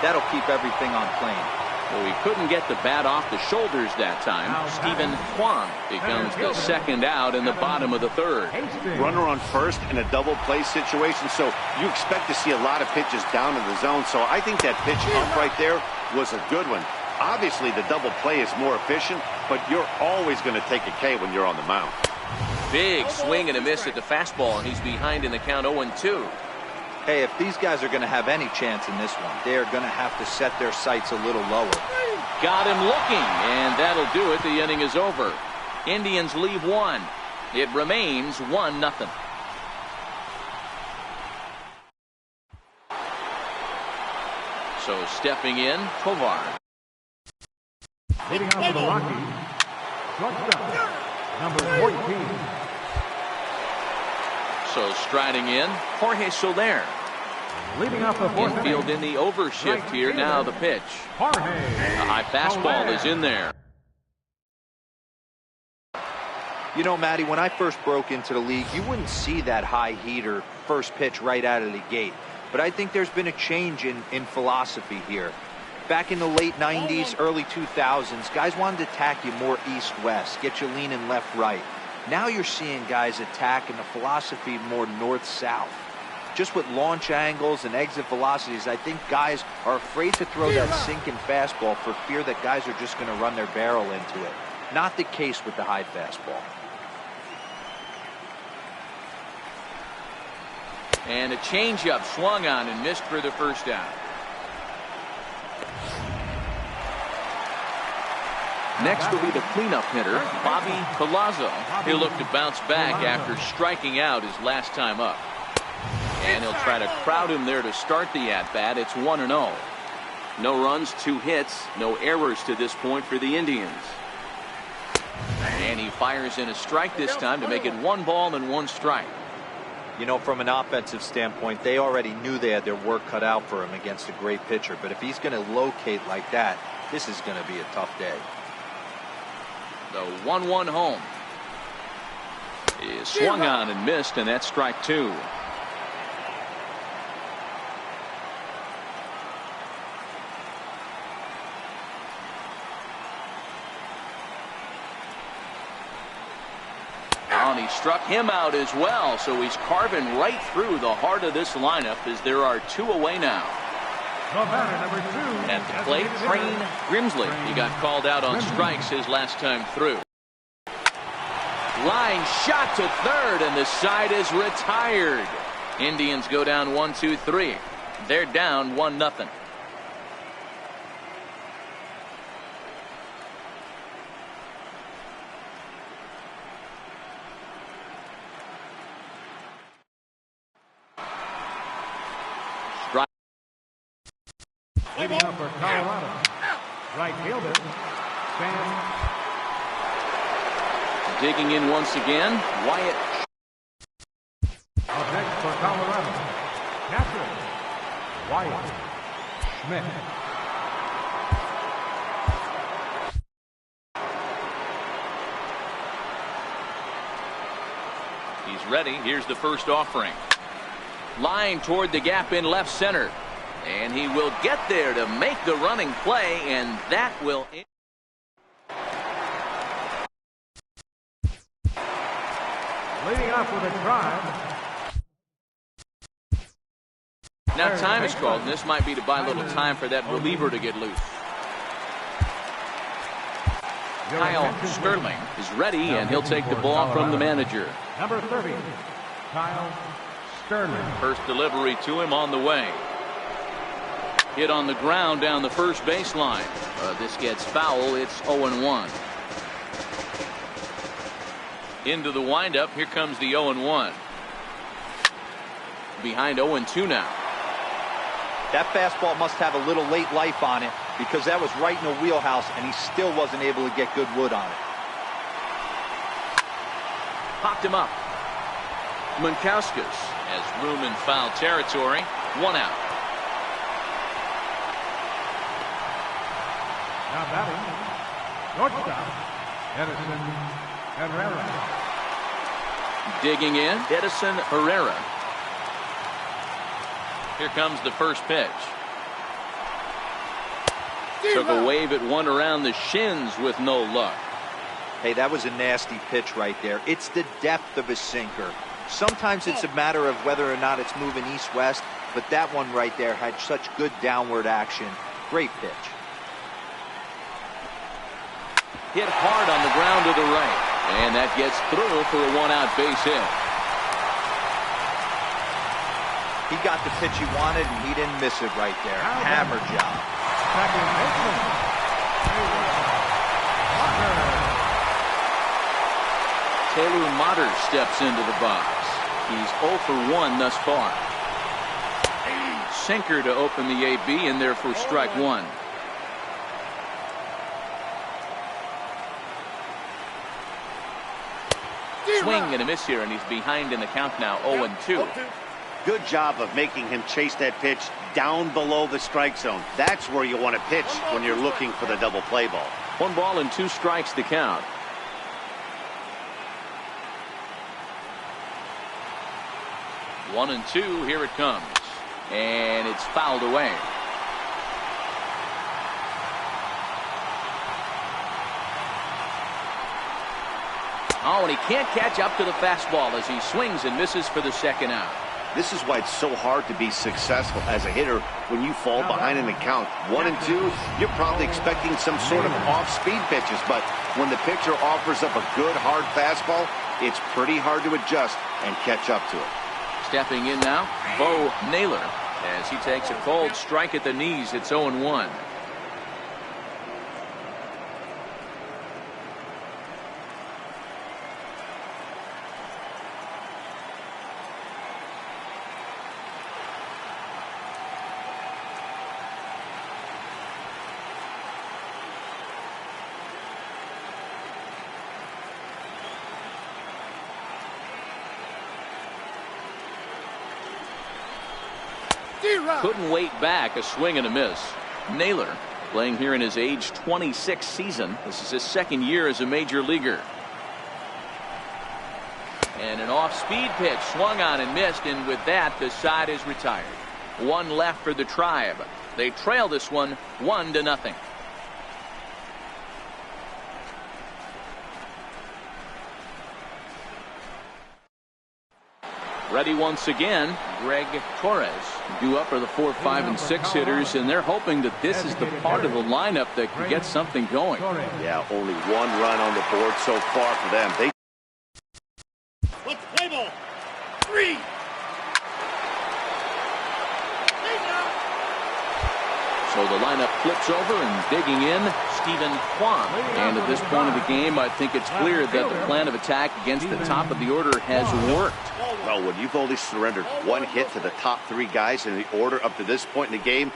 E: That'll keep everything on plane.
A: Well, he couldn't get the bat off the shoulders that time. Stephen Kwan becomes the second out in the bottom of the third.
B: Runner on first in a double play situation, so you expect to see a lot of pitches down in the zone. So I think that pitch up right there was a good one. Obviously, the double play is more efficient, but you're always going to take a K when you're on the mound.
A: Big swing and a miss at the fastball, and he's behind in the count 0-2.
E: Hey, if these guys are going to have any chance in this one, they're going to have to set their sights a little lower.
A: Got him looking, and that'll do it. The inning is over. Indians leave one. It remains 1-0. So stepping in, Tovar.
C: Leading off for the Rockies, shortstop, number 14.
A: So striding in, Jorge Soler.
C: Leading off the fourth
A: Infield in the overshift here. Now the pitch.
C: Jorge.
A: A high fastball is in there.
E: You know, Matty, when I first broke into the league, you wouldn't see that high heater first pitch right out of the gate. But I think there's been a change in philosophy here. Back in the late 90s, early 2000s, guys wanted to attack you more east-west, get you leaning left-right. Now you're seeing guys attack in the philosophy more north-south. Just with launch angles and exit velocities, I think guys are afraid to throw that sinking fastball for fear that guys are just going to run their barrel into it. Not the case with the high fastball.
A: And a changeup swung on and missed for the first out. Next will be the cleanup hitter, Bobby Palazzo. He'll look to bounce back after striking out his last time up. And he'll try to crowd him there to start the at-bat. It's 1-0. No runs, 2 hits, no errors to this point for the Indians. And he fires in a strike this time to make it 1 ball and 1 strike.
E: You know, from an offensive standpoint, they already knew they had their work cut out for him against a great pitcher. But if he's going to locate like that, this is going to be a tough day.
A: The 1-1 home is swung on and missed, and that's strike 2. And he struck him out as well, so he's carving right through the heart of this lineup as there are 2 away now.
C: Number 2.
A: At the plate, Crane Grimsley. He got called out on strikes his last time through. Line shot to third, and the side is retired. Indians go down 1-2-3. They're down 1-0.
C: Leading up for Colorado, right fielder, Sam.
A: Digging in once again, Wyatt.
C: Up next for Colorado, catcher, Wyatt Schmidt.
A: He's ready. Here's the first offering. Line toward the gap in left center. And he will get there to make the running play, and that will end.
C: Leading off with a drive.
A: Now time is called, and this might be to buy a little time for that reliever to get loose. Kyle Sterling is ready, and he'll take the ball from the manager.
C: Number 30, Kyle Sterling.
A: First delivery to him on the way. Hit on the ground down the first baseline. This gets foul. It's 0-1. Into the windup. Here comes the 0-1. Behind 0-2 now.
E: That fastball must have a little late life on it because that was right in the wheelhouse and he still wasn't able to get good wood on it.
A: Popped him up. Munkauskas has room in foul territory. 1 out.
C: Now batting, shortstop, Edison Herrera.
A: Digging in, Edison Herrera. Here comes the first pitch. Took a wave at one around the shins with no luck.
E: Hey, that was a nasty pitch right there. It's the depth of a sinker. Sometimes it's a matter of whether or not it's moving east-west, but that one right there had such good downward action. Great pitch.
A: Hit hard on the ground to the right. And that gets through for a one-out base hit.
E: He got the pitch he wanted, and he didn't miss it right there. Hammer job.
C: Second baseman.
A: Taylor Motter steps into the box. He's 0 for 1 thus far. Sinker to open the AB, and there for strike one. Swing and a miss here, and he's behind in the count now, 0-2.
B: Good job of making him chase that pitch down below the strike zone. That's where you want to pitch when you're looking for the double play ball.
A: 1 ball and 2 strikes to count. One and 2, here it comes. And it's fouled away. Oh, and he can't catch up to the fastball as he swings and misses for the second out.
B: This is why it's so hard to be successful as a hitter when you fall behind in the count. 1 and 2, you're probably expecting some sort of off-speed pitches, but when the pitcher offers up a good hard fastball, it's pretty hard to adjust and catch up to it.
A: Stepping in now, Bo Naylor, as he takes a cold strike at the knees. It's 0-1. Couldn't wait back. A swing and a miss. Naylor playing here in his age 26 season. This is his second year as a major leaguer. And an off-speed pitch swung on and missed, and with that the side is retired. 1 left for the Tribe. They trail this one 1-0. Ready once again, Greg Torres. Due up are the 4, 5, and 6 hitters, and they're hoping that this is the part of the lineup that can get something going.
B: Yeah, only 1 run on the board so far for them.
F: Let's play ball. 3.
A: So the lineup flips over, and digging in, Stephen Kwan. And at this point of the game, I think it's clear that the plan of attack against the top of the order has worked.
B: Well, when you've only surrendered 1 hit to the top 3 guys in the order up to this point in the game,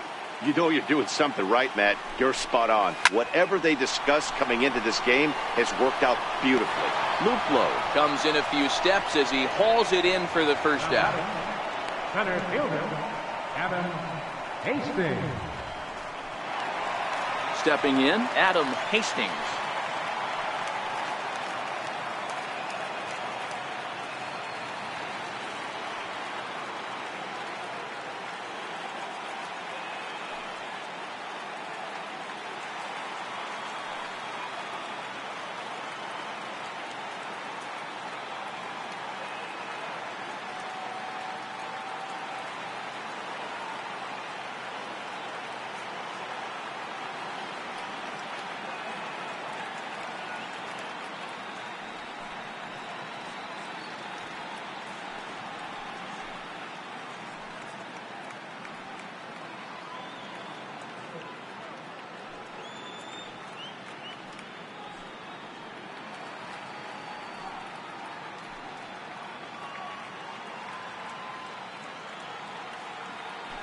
B: you know you're doing something right, Matt. You're spot on. Whatever they discussed coming into this game has worked out beautifully.
A: Luplow comes in a few steps as he hauls it in for the first out.
C: Center fielder, Adam Hastings.
A: Stepping in, Adam Hastings.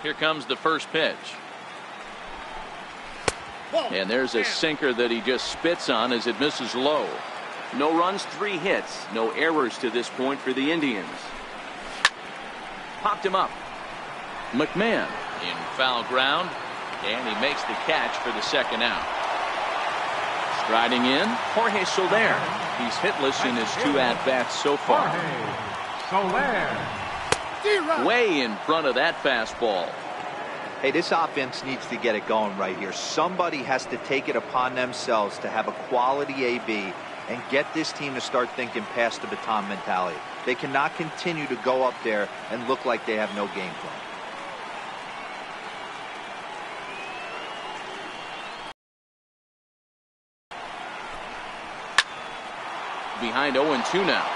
A: Here comes the first pitch. And there's a sinker that he just spits on as it misses low. No runs, 3 hits. No errors to this point for the Indians. Popped him up. McMahon in foul ground. And he makes the catch for the second out. Striding in, Jorge Soler. He's hitless in his 2 at-bats so far.
C: Soler.
A: Way in front of that fastball.
E: Hey, this offense needs to get it going right here. Somebody has to take it upon themselves to have a quality AB and get this team to start thinking past the baton mentality. They cannot continue to go up there and look like they have no game plan.
A: Behind 0-2 now.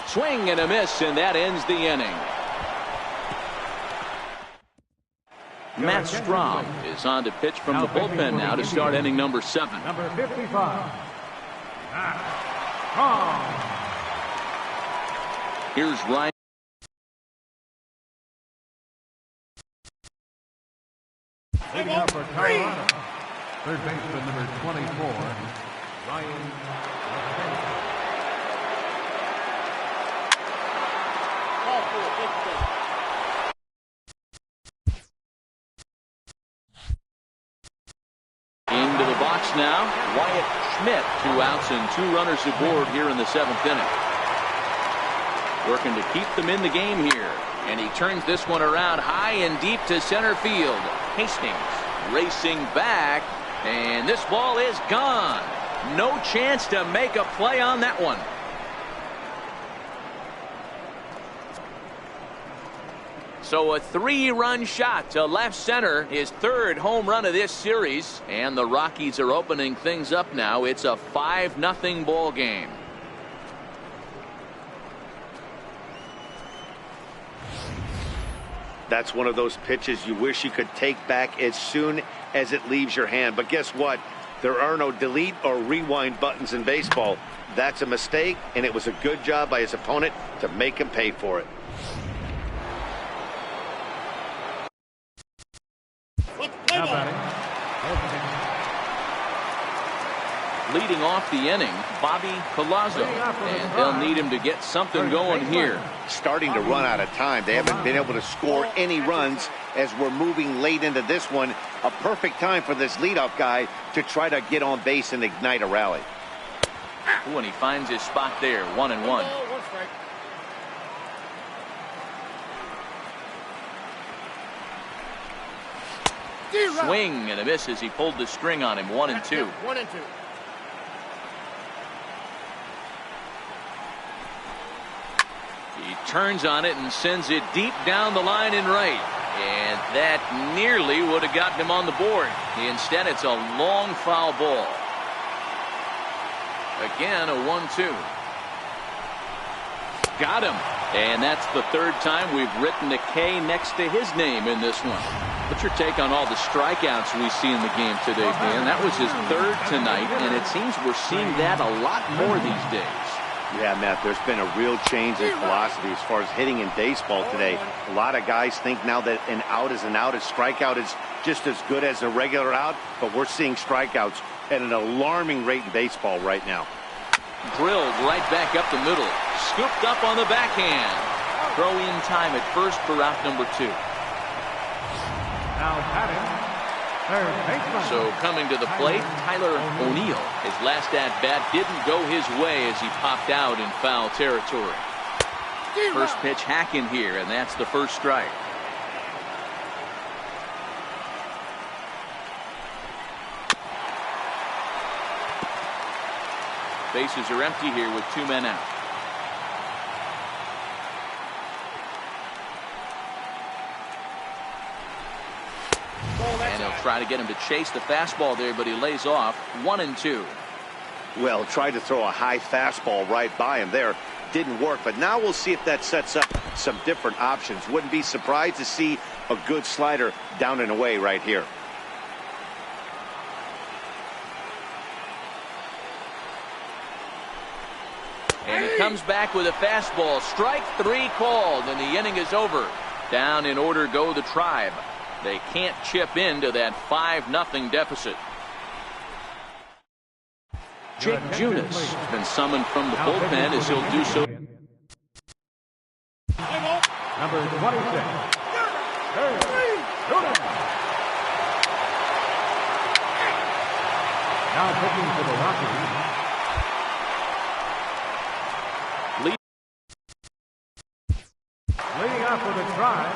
A: Swing and a miss, and that ends the inning. Matt Strom is on to pitch from the bullpen now to start inning number 7.
C: Number 55, Matt Strom.
A: Here's Ryan.
C: Leading up for Colorado, third baseman number 24, Ryan.
A: Into the box now, Wyatt Schmidt, 2 outs and 2 runners aboard here in the 7th inning. Working to keep them in the game here. And he turns this one around high and deep to center field. Hastings racing back, and this ball is gone. No chance to make a play on that one. So a 3-run shot to left center, his 3rd home run of this series, and the Rockies are opening things up now. It's a 5-0 ball game.
B: That's one of those pitches you wish you could take back as soon as it leaves your hand. But guess what? There are no delete or rewind buttons in baseball. That's a mistake, and it was a good job by his opponent to make him pay for it.
C: Now batting,
A: Leading off the inning, Bobby Palazzo, and they'll need him to get something going here.
B: Starting to run out of time. They haven't been able to score any runs as we're moving late into this one. A perfect time for this leadoff guy to try to get on base and ignite a rally.
A: Ooh, and he finds his spot there, 1-1. Swing and a miss as he pulled the string on him, 1-2.
F: 1-2.
A: He turns on it and sends it deep down the line in right. And that nearly would have gotten him on the board. Instead, it's a long foul ball. Again, a 1-2. Got him. And that's the 3rd time we've written a K next to his name in this one. What's your take on all the strikeouts we see in the game today, Dan? That was his 3rd tonight, and it seems we're seeing that a lot more these days.
B: Yeah, Matt, there's been a real change in philosophy as far as hitting in baseball today. A lot of guys think now that an out is an out. A strikeout is just as good as a regular out, but we're seeing strikeouts at an alarming rate in baseball right now.
A: Drilled right back up the middle. Scooped up on the backhand. Throw in time at first for out number 2.
C: now batting, third baseman.
A: So coming to the plate, Tyler O'Neill. His last at-bat didn't go his way as he popped out in foul territory. First pitch hacking here, and that's the first strike. Bases are empty here with 2 men out. And he'll try to get him to chase the fastball there, but he lays off. 1-2.
B: Well, tried to throw a high fastball right by him there. Didn't work, but now we'll see if that sets up some different options. Wouldn't be surprised to see a good slider down and away right here.
A: And he comes back with a fastball. Strike 3 called, and the inning is over. Down in order go the Tribe. They can't chip into that 5-0 deficit. Jake Junis has been summoned from the bullpen as he'll do so.
C: Number 26. Now pitching for the Rockies. Leading off for the Tribe,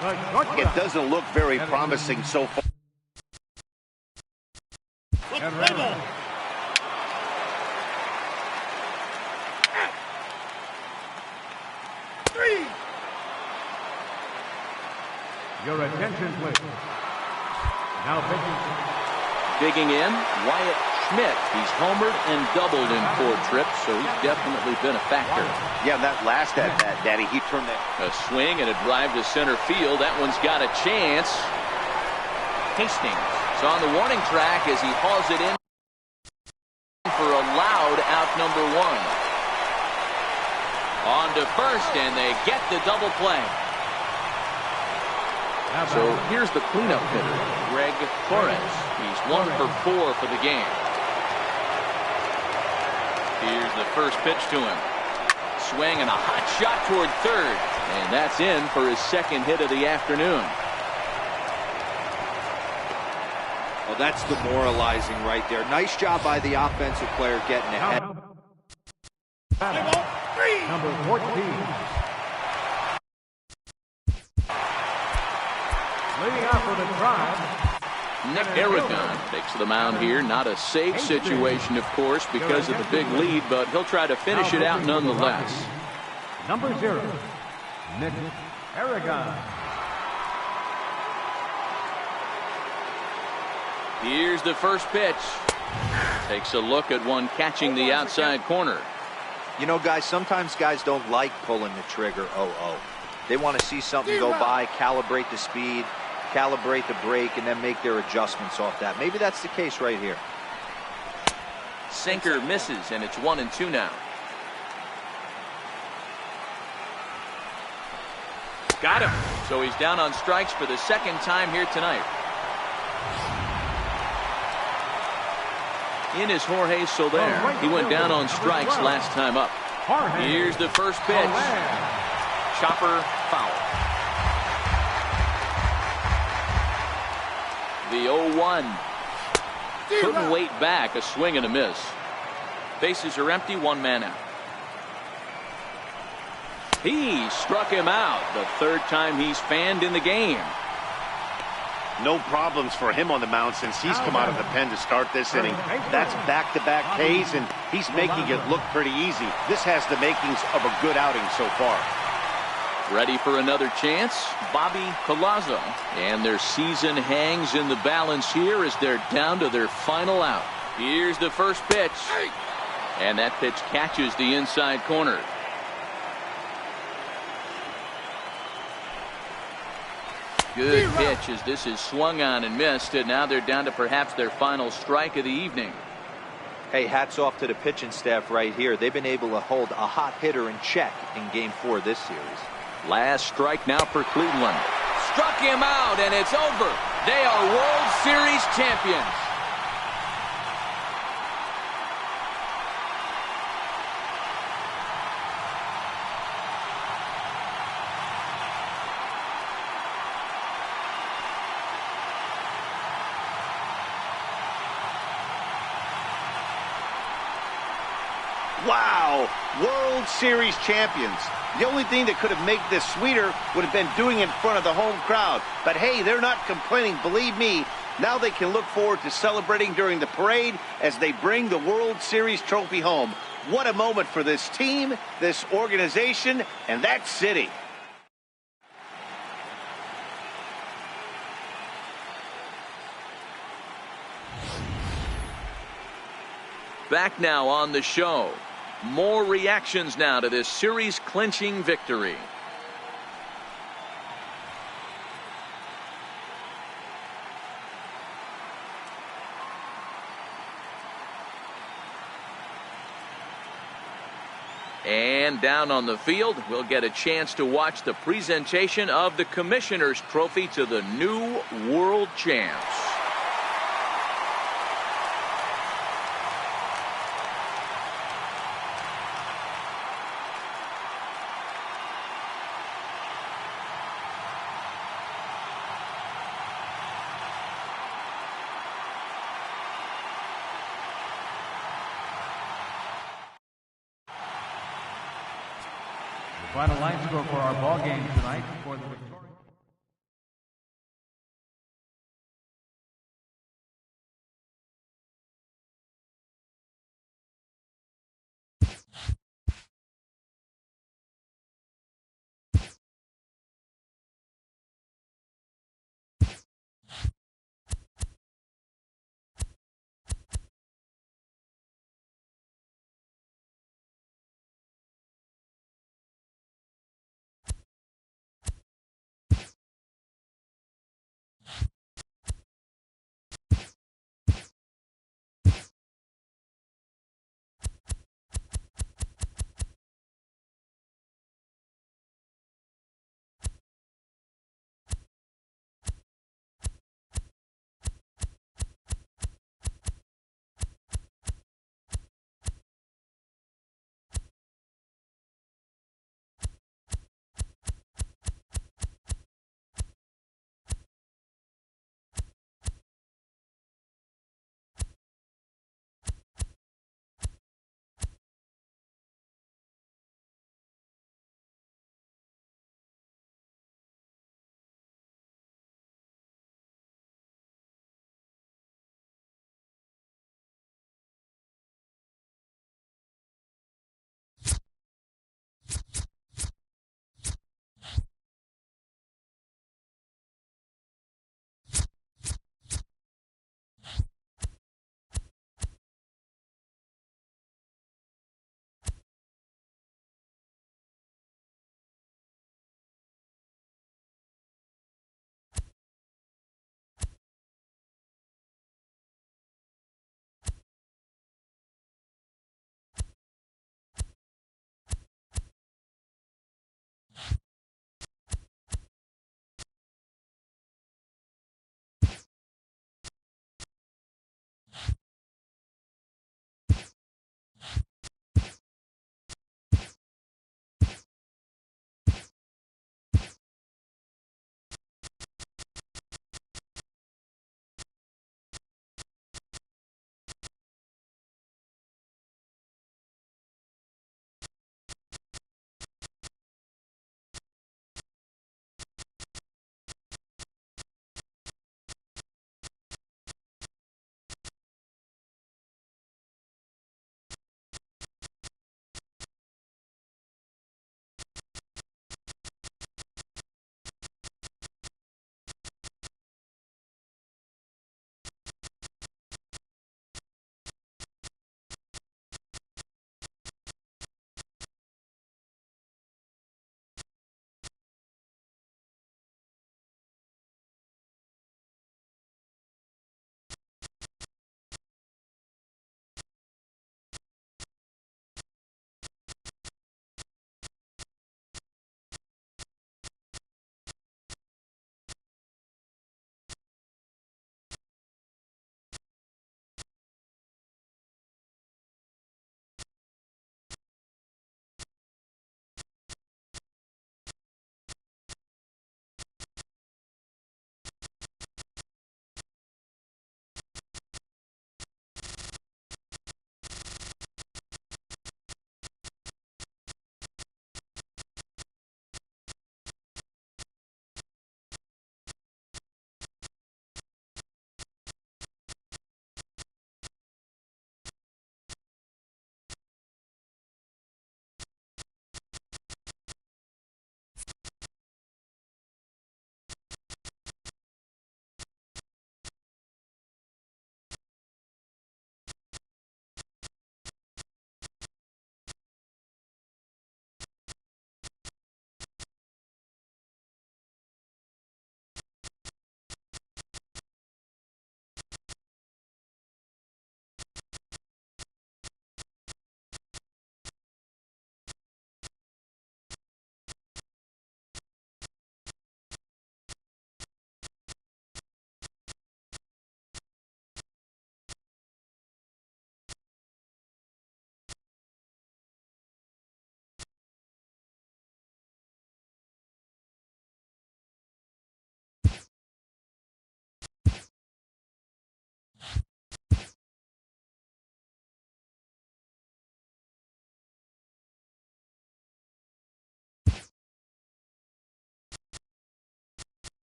C: the shortstop.
B: It doesn't look very promising so far.
F: Let's play ball. Three.
C: Your attention, please. Now pitching.
A: Digging in, Wyatt Schmidt. He's homered and doubled in 4 trips, so he's definitely been a factor.
B: Yeah, that last at bat, Daddy, he turned that.
A: A swing and a drive to center field. That one's got a chance. Hastings is on the warning track as he hauls it in for a loud out number 1. On to first, and they get the double play. So here's the cleanup hitter, Greg Torres. He's 1 for 4 for the game. Here's the first pitch to him. Swing and a hot shot toward third. And that's in for his second hit of the afternoon.
E: Well, that's demoralizing right there. Nice job by the offensive player getting ahead.
F: Play ball. Three.
C: Number 14. Leading off for the Tribe.
A: Nick Aragon takes the mound here. Not a safe situation, of course, because of the big lead, but he'll try to finish it out nonetheless.
C: Number 0, Nick Aragon.
A: Here's the first pitch. Takes a look at one catching the outside corner.
E: You know, guys, sometimes guys don't like pulling the trigger 0-0. They want to see something go by, calibrate the speed, calibrate the break, and then make their adjustments off that. Maybe that's the case right here.
A: Sinker misses, and it's 1-2 now. Got him. So he's down on strikes for the second time here tonight. In is Jorge Soler. He went down on strikes last time up. Here's the first pitch. Chopper foul. The 0-1. Couldn't wait back. A swing and a miss. Bases are empty. 1 man out. He struck him out. The 3rd time he's fanned in the game.
B: No problems for him on the mound since he's come out of the pen to start this inning. That's back-to-back Ks, and he's making it look pretty easy. This has the makings of a good outing so far.
A: Ready for another chance? Bobby Collazo. And their season hangs in the balance here as they're down to their final out. Here's the first pitch. And that pitch catches the inside corner. Good pitch as this is swung on and missed, and now they're down to perhaps their final strike of the evening.
E: Hey, hats off to the pitching staff right here. They've been able to hold a hot hitter in check in Game 4 of this series.
A: Last strike now for Cleveland. Struck him out, and it's over. They are World Series champions.
B: Wow, World Series champions. The only thing that could have made this sweeter would have been doing it in front of the home crowd. But hey, they're not complaining, believe me. Now they can look forward to celebrating during the parade as they bring the World Series trophy home. What a moment for this team, this organization, and that city.
A: Back now on the show. More reactions now to this series-clinching victory. And down on the field, we'll get a chance to watch the presentation of the Commissioner's Trophy to the new world champs.
C: Final line score for our ball game tonight for the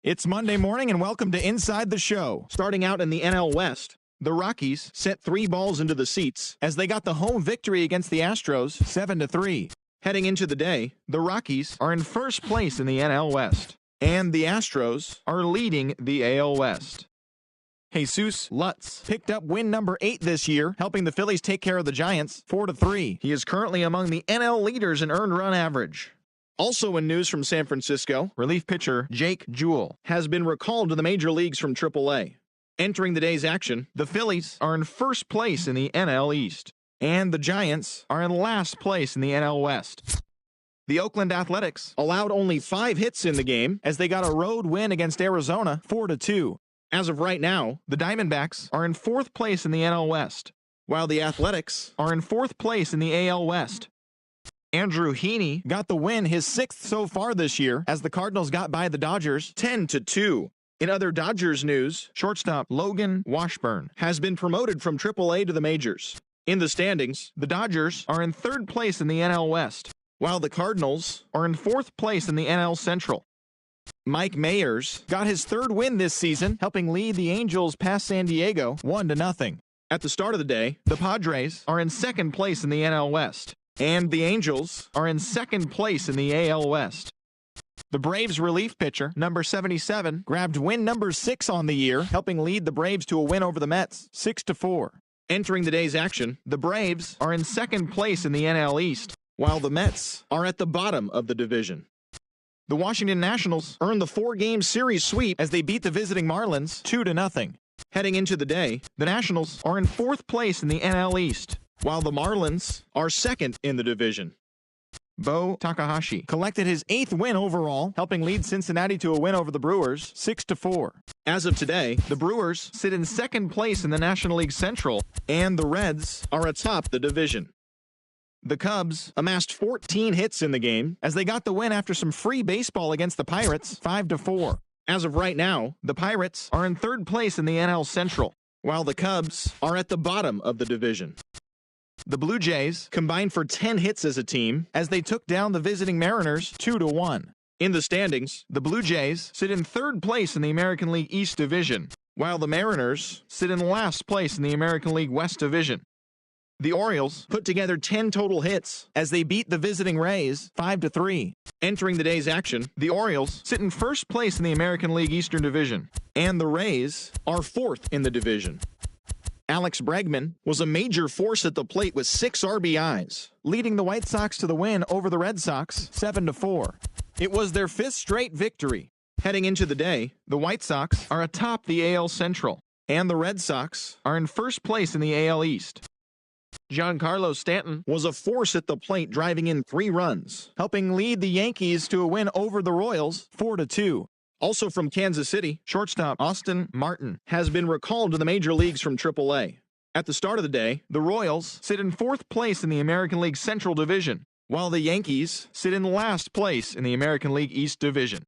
G: It's Monday morning and welcome to Inside the Show. Starting out in the NL West, the Rockies sent 3 balls into the seats as they got the home victory against the Astros 7-3. Heading into the day, the Rockies are in first place in the NL West, and the Astros are leading the AL West. Jesus Lutz picked up win number 8 this year, helping the Phillies take care of the Giants 4-3. He is currently among the NL leaders in earned run average. Also in news from San Francisco, relief pitcher Jake Jewell has been recalled to the major leagues from AAA. Entering the day's action, the Phillies are in first place in the NL East, and the Giants are in last place in the NL West. The Oakland Athletics allowed only 5 hits in the game as they got a road win against Arizona 4-2. As of right now, the Diamondbacks are in 4th place in the NL West, while the Athletics are in 4th place in the AL West. Andrew Heaney got the win, his 6th so far this year, as the Cardinals got by the Dodgers 10-2. In other Dodgers news, shortstop Logan Washburn has been promoted from AAA to the majors. In the standings, the Dodgers are in 3rd place in the NL West, while the Cardinals are in 4th place in the NL Central. Mike Mayers got his 3rd win this season, helping lead the Angels past San Diego 1-0. At the start of the day, the Padres are in 2nd place in the NL West, and the Angels are in 2nd place in the AL West. The Braves relief pitcher, number 77, grabbed win number 6 on the year, helping lead the Braves to a win over the Mets 6-4. Entering the day's action, the Braves are in 2nd place in the NL East, while the Mets are at the bottom of the division. The Washington Nationals earned the 4-game series sweep as they beat the visiting Marlins 2-0. Heading into the day, the Nationals are in 4th place in the NL East, while the Marlins are 2nd in the division. Bo Takahashi collected his 8th win overall, helping lead Cincinnati to a win over the Brewers 6-4. As of today, the Brewers sit in 2nd place in the National League Central, and the Reds are atop the division. The Cubs amassed 14 hits in the game as they got the win after some free baseball against the Pirates 5-4. As of right now, the Pirates are in 3rd place in the NL Central, while the Cubs are at the bottom of the division. The Blue Jays combined for 10 hits as a team as they took down the visiting Mariners 2-1. In the standings, the Blue Jays sit in 3rd place in the American League East Division, while the Mariners sit in last place in the American League West Division. The Orioles put together 10 total hits as they beat the visiting Rays 5-3. Entering the day's action, the Orioles sit in 1st place in the American League Eastern Division, and the Rays are 4th in the division. Alex Bregman was a major force at the plate with 6 RBIs, leading the White Sox to the win over the Red Sox 7-4. It was their 5th straight victory. Heading into the day, the White Sox are atop the AL Central, and the Red Sox are in 1st place in the AL East. Giancarlo Stanton was a force at the plate, driving in 3 runs, helping lead the Yankees to a win over the Royals 4-2. Also from Kansas City, shortstop Austin Martin has been recalled to the major leagues from AAA. At the start of the day, the Royals sit in 4th place in the American League Central Division, while the Yankees sit in last place in the American League East Division.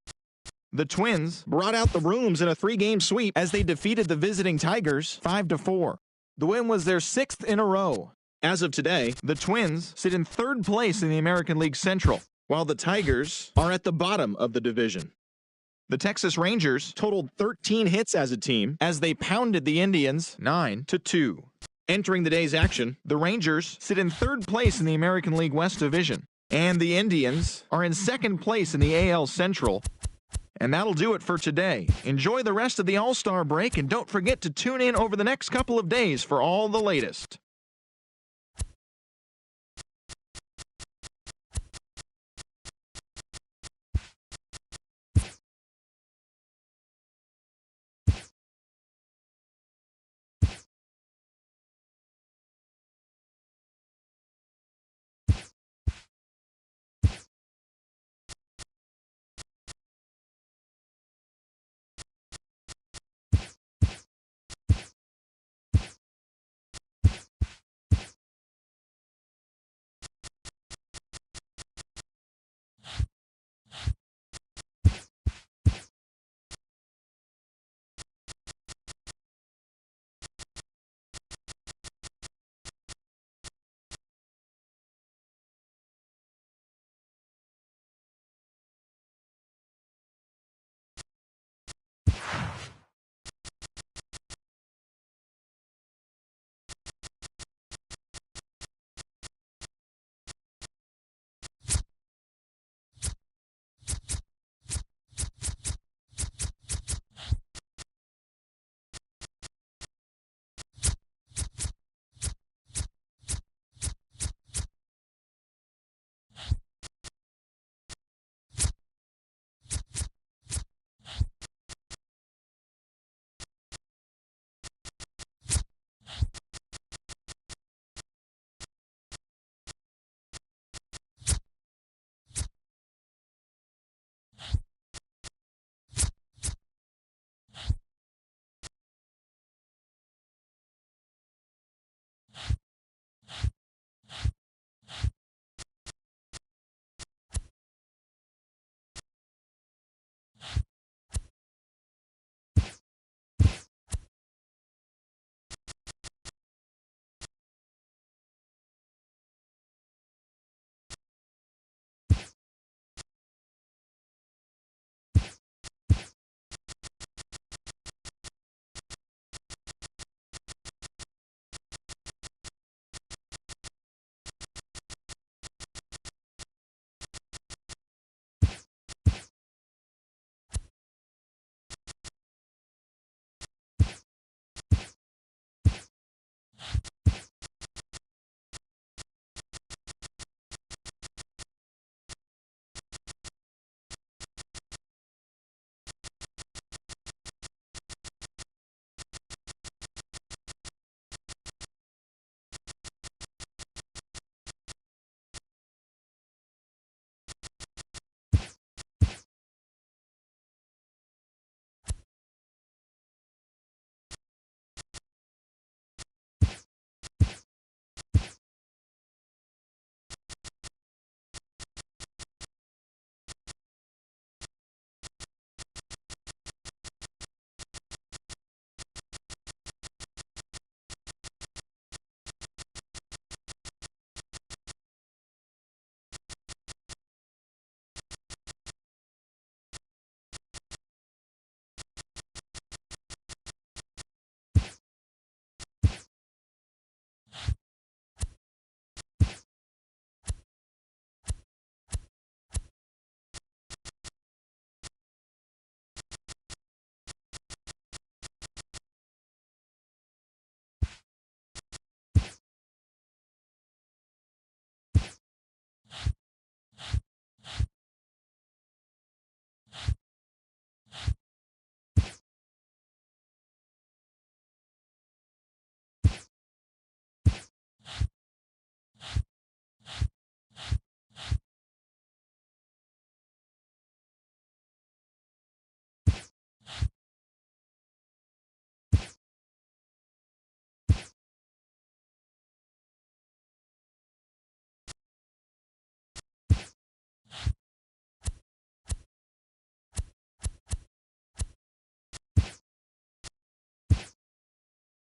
G: The Twins brought out the rooms in a 3-game sweep as they defeated the visiting Tigers 5-4. The win was their 6th in a row. As of today, the Twins sit in 3rd place in the American League Central, while the Tigers are at the bottom of the division. The Texas Rangers totaled 13 hits as a team as they pounded the Indians 9-2. Entering the day's action, the Rangers sit in 3rd place in the American League West Division, and the Indians are in 2nd place in the AL Central. And that'll do it for today. Enjoy the rest of the All-Star break, and don't forget to tune in over the next couple of days for all the latest.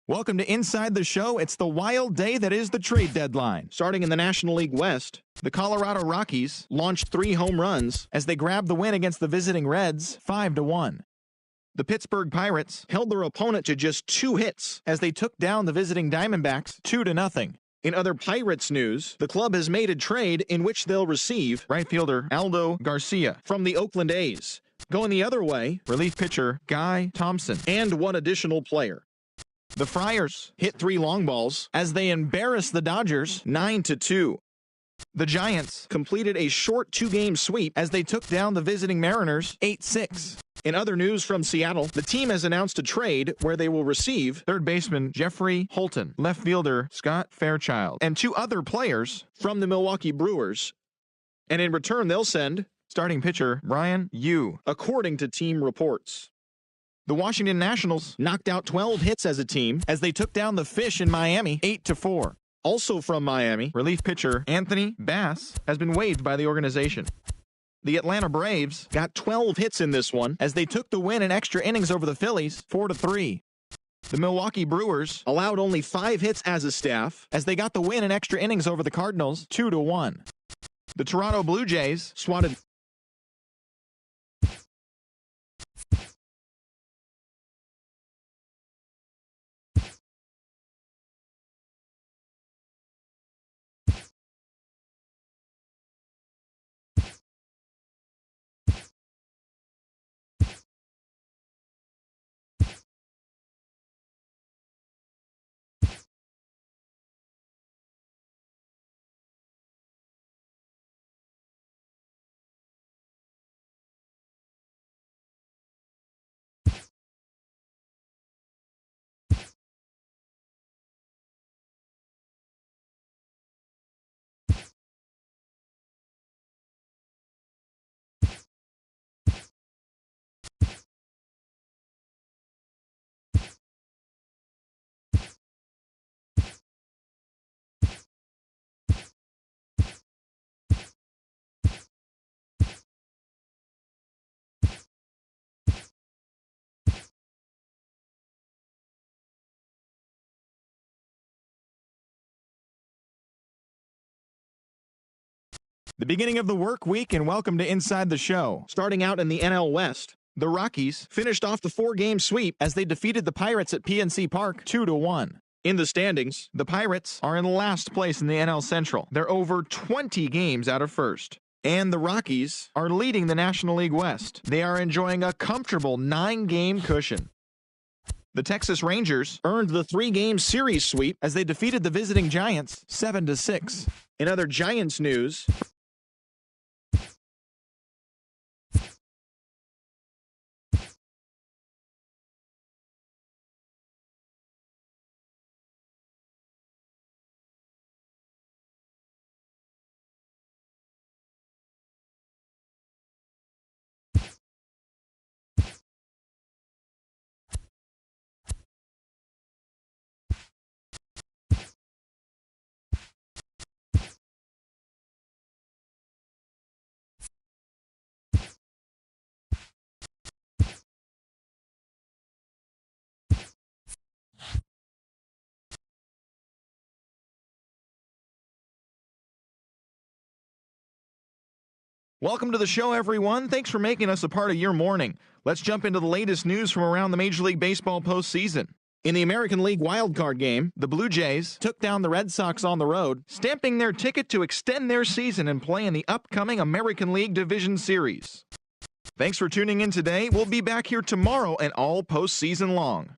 G: Welcome to Inside the Show. It's the wild day that is the trade deadline. Starting in the National League West, the Colorado Rockies launched 3 home runs as they grabbed the win against the visiting Reds 5-1. The Pittsburgh Pirates held their opponent to just 2 hits as they took down the visiting Diamondbacks 2-0. In other Pirates news, the club has made a trade in which they'll receive right fielder Aldo Garcia from the Oakland A's. Going the other way, relief pitcher Guy Thompson and 1 additional player. The Friars hit 3 long balls as they embarrassed the Dodgers 9-2. The Giants completed a short 2-game sweep as they took down the visiting Mariners 8-6. In other news from Seattle, the team has announced a trade where they will receive third baseman Jeffrey Holton, left fielder Scott Fairchild, and 2 other players from the Milwaukee Brewers. And in return, they'll send starting pitcher Brian Yu, according to team reports. The Washington Nationals knocked out 12 hits as a team as they took down the Fish in Miami 8-4. Also from Miami, relief pitcher Anthony Bass has been waived by the organization. The Atlanta Braves got 12 hits in this one as they took the win in extra innings over the Phillies 4-3. The Milwaukee Brewers allowed only 5 hits as a staff as they got the win in extra innings over the Cardinals 2-1. The Toronto Blue Jays swatted the beginning of the work week, and welcome to Inside the Show. Starting out in the NL West, the Rockies finished off the 4-game sweep as they defeated the Pirates at PNC Park 2-1. In the standings, the Pirates are in last place in the NL Central. They're over 20 games out of first. And the Rockies are leading the National League West. They are enjoying a comfortable 9-game cushion. The Texas Rangers earned the 3-game series sweep as they defeated the visiting Giants 7-6. In other Giants news, welcome to the show, everyone. Thanks for making us a part of your morning. Let's jump into the latest news from around the Major League Baseball postseason. In the American League wildcard game, the Blue Jays took down the Red Sox on the road, stamping their ticket to extend their season and play in the upcoming American League Division Series. Thanks for tuning in today. We'll be back here tomorrow and all postseason long.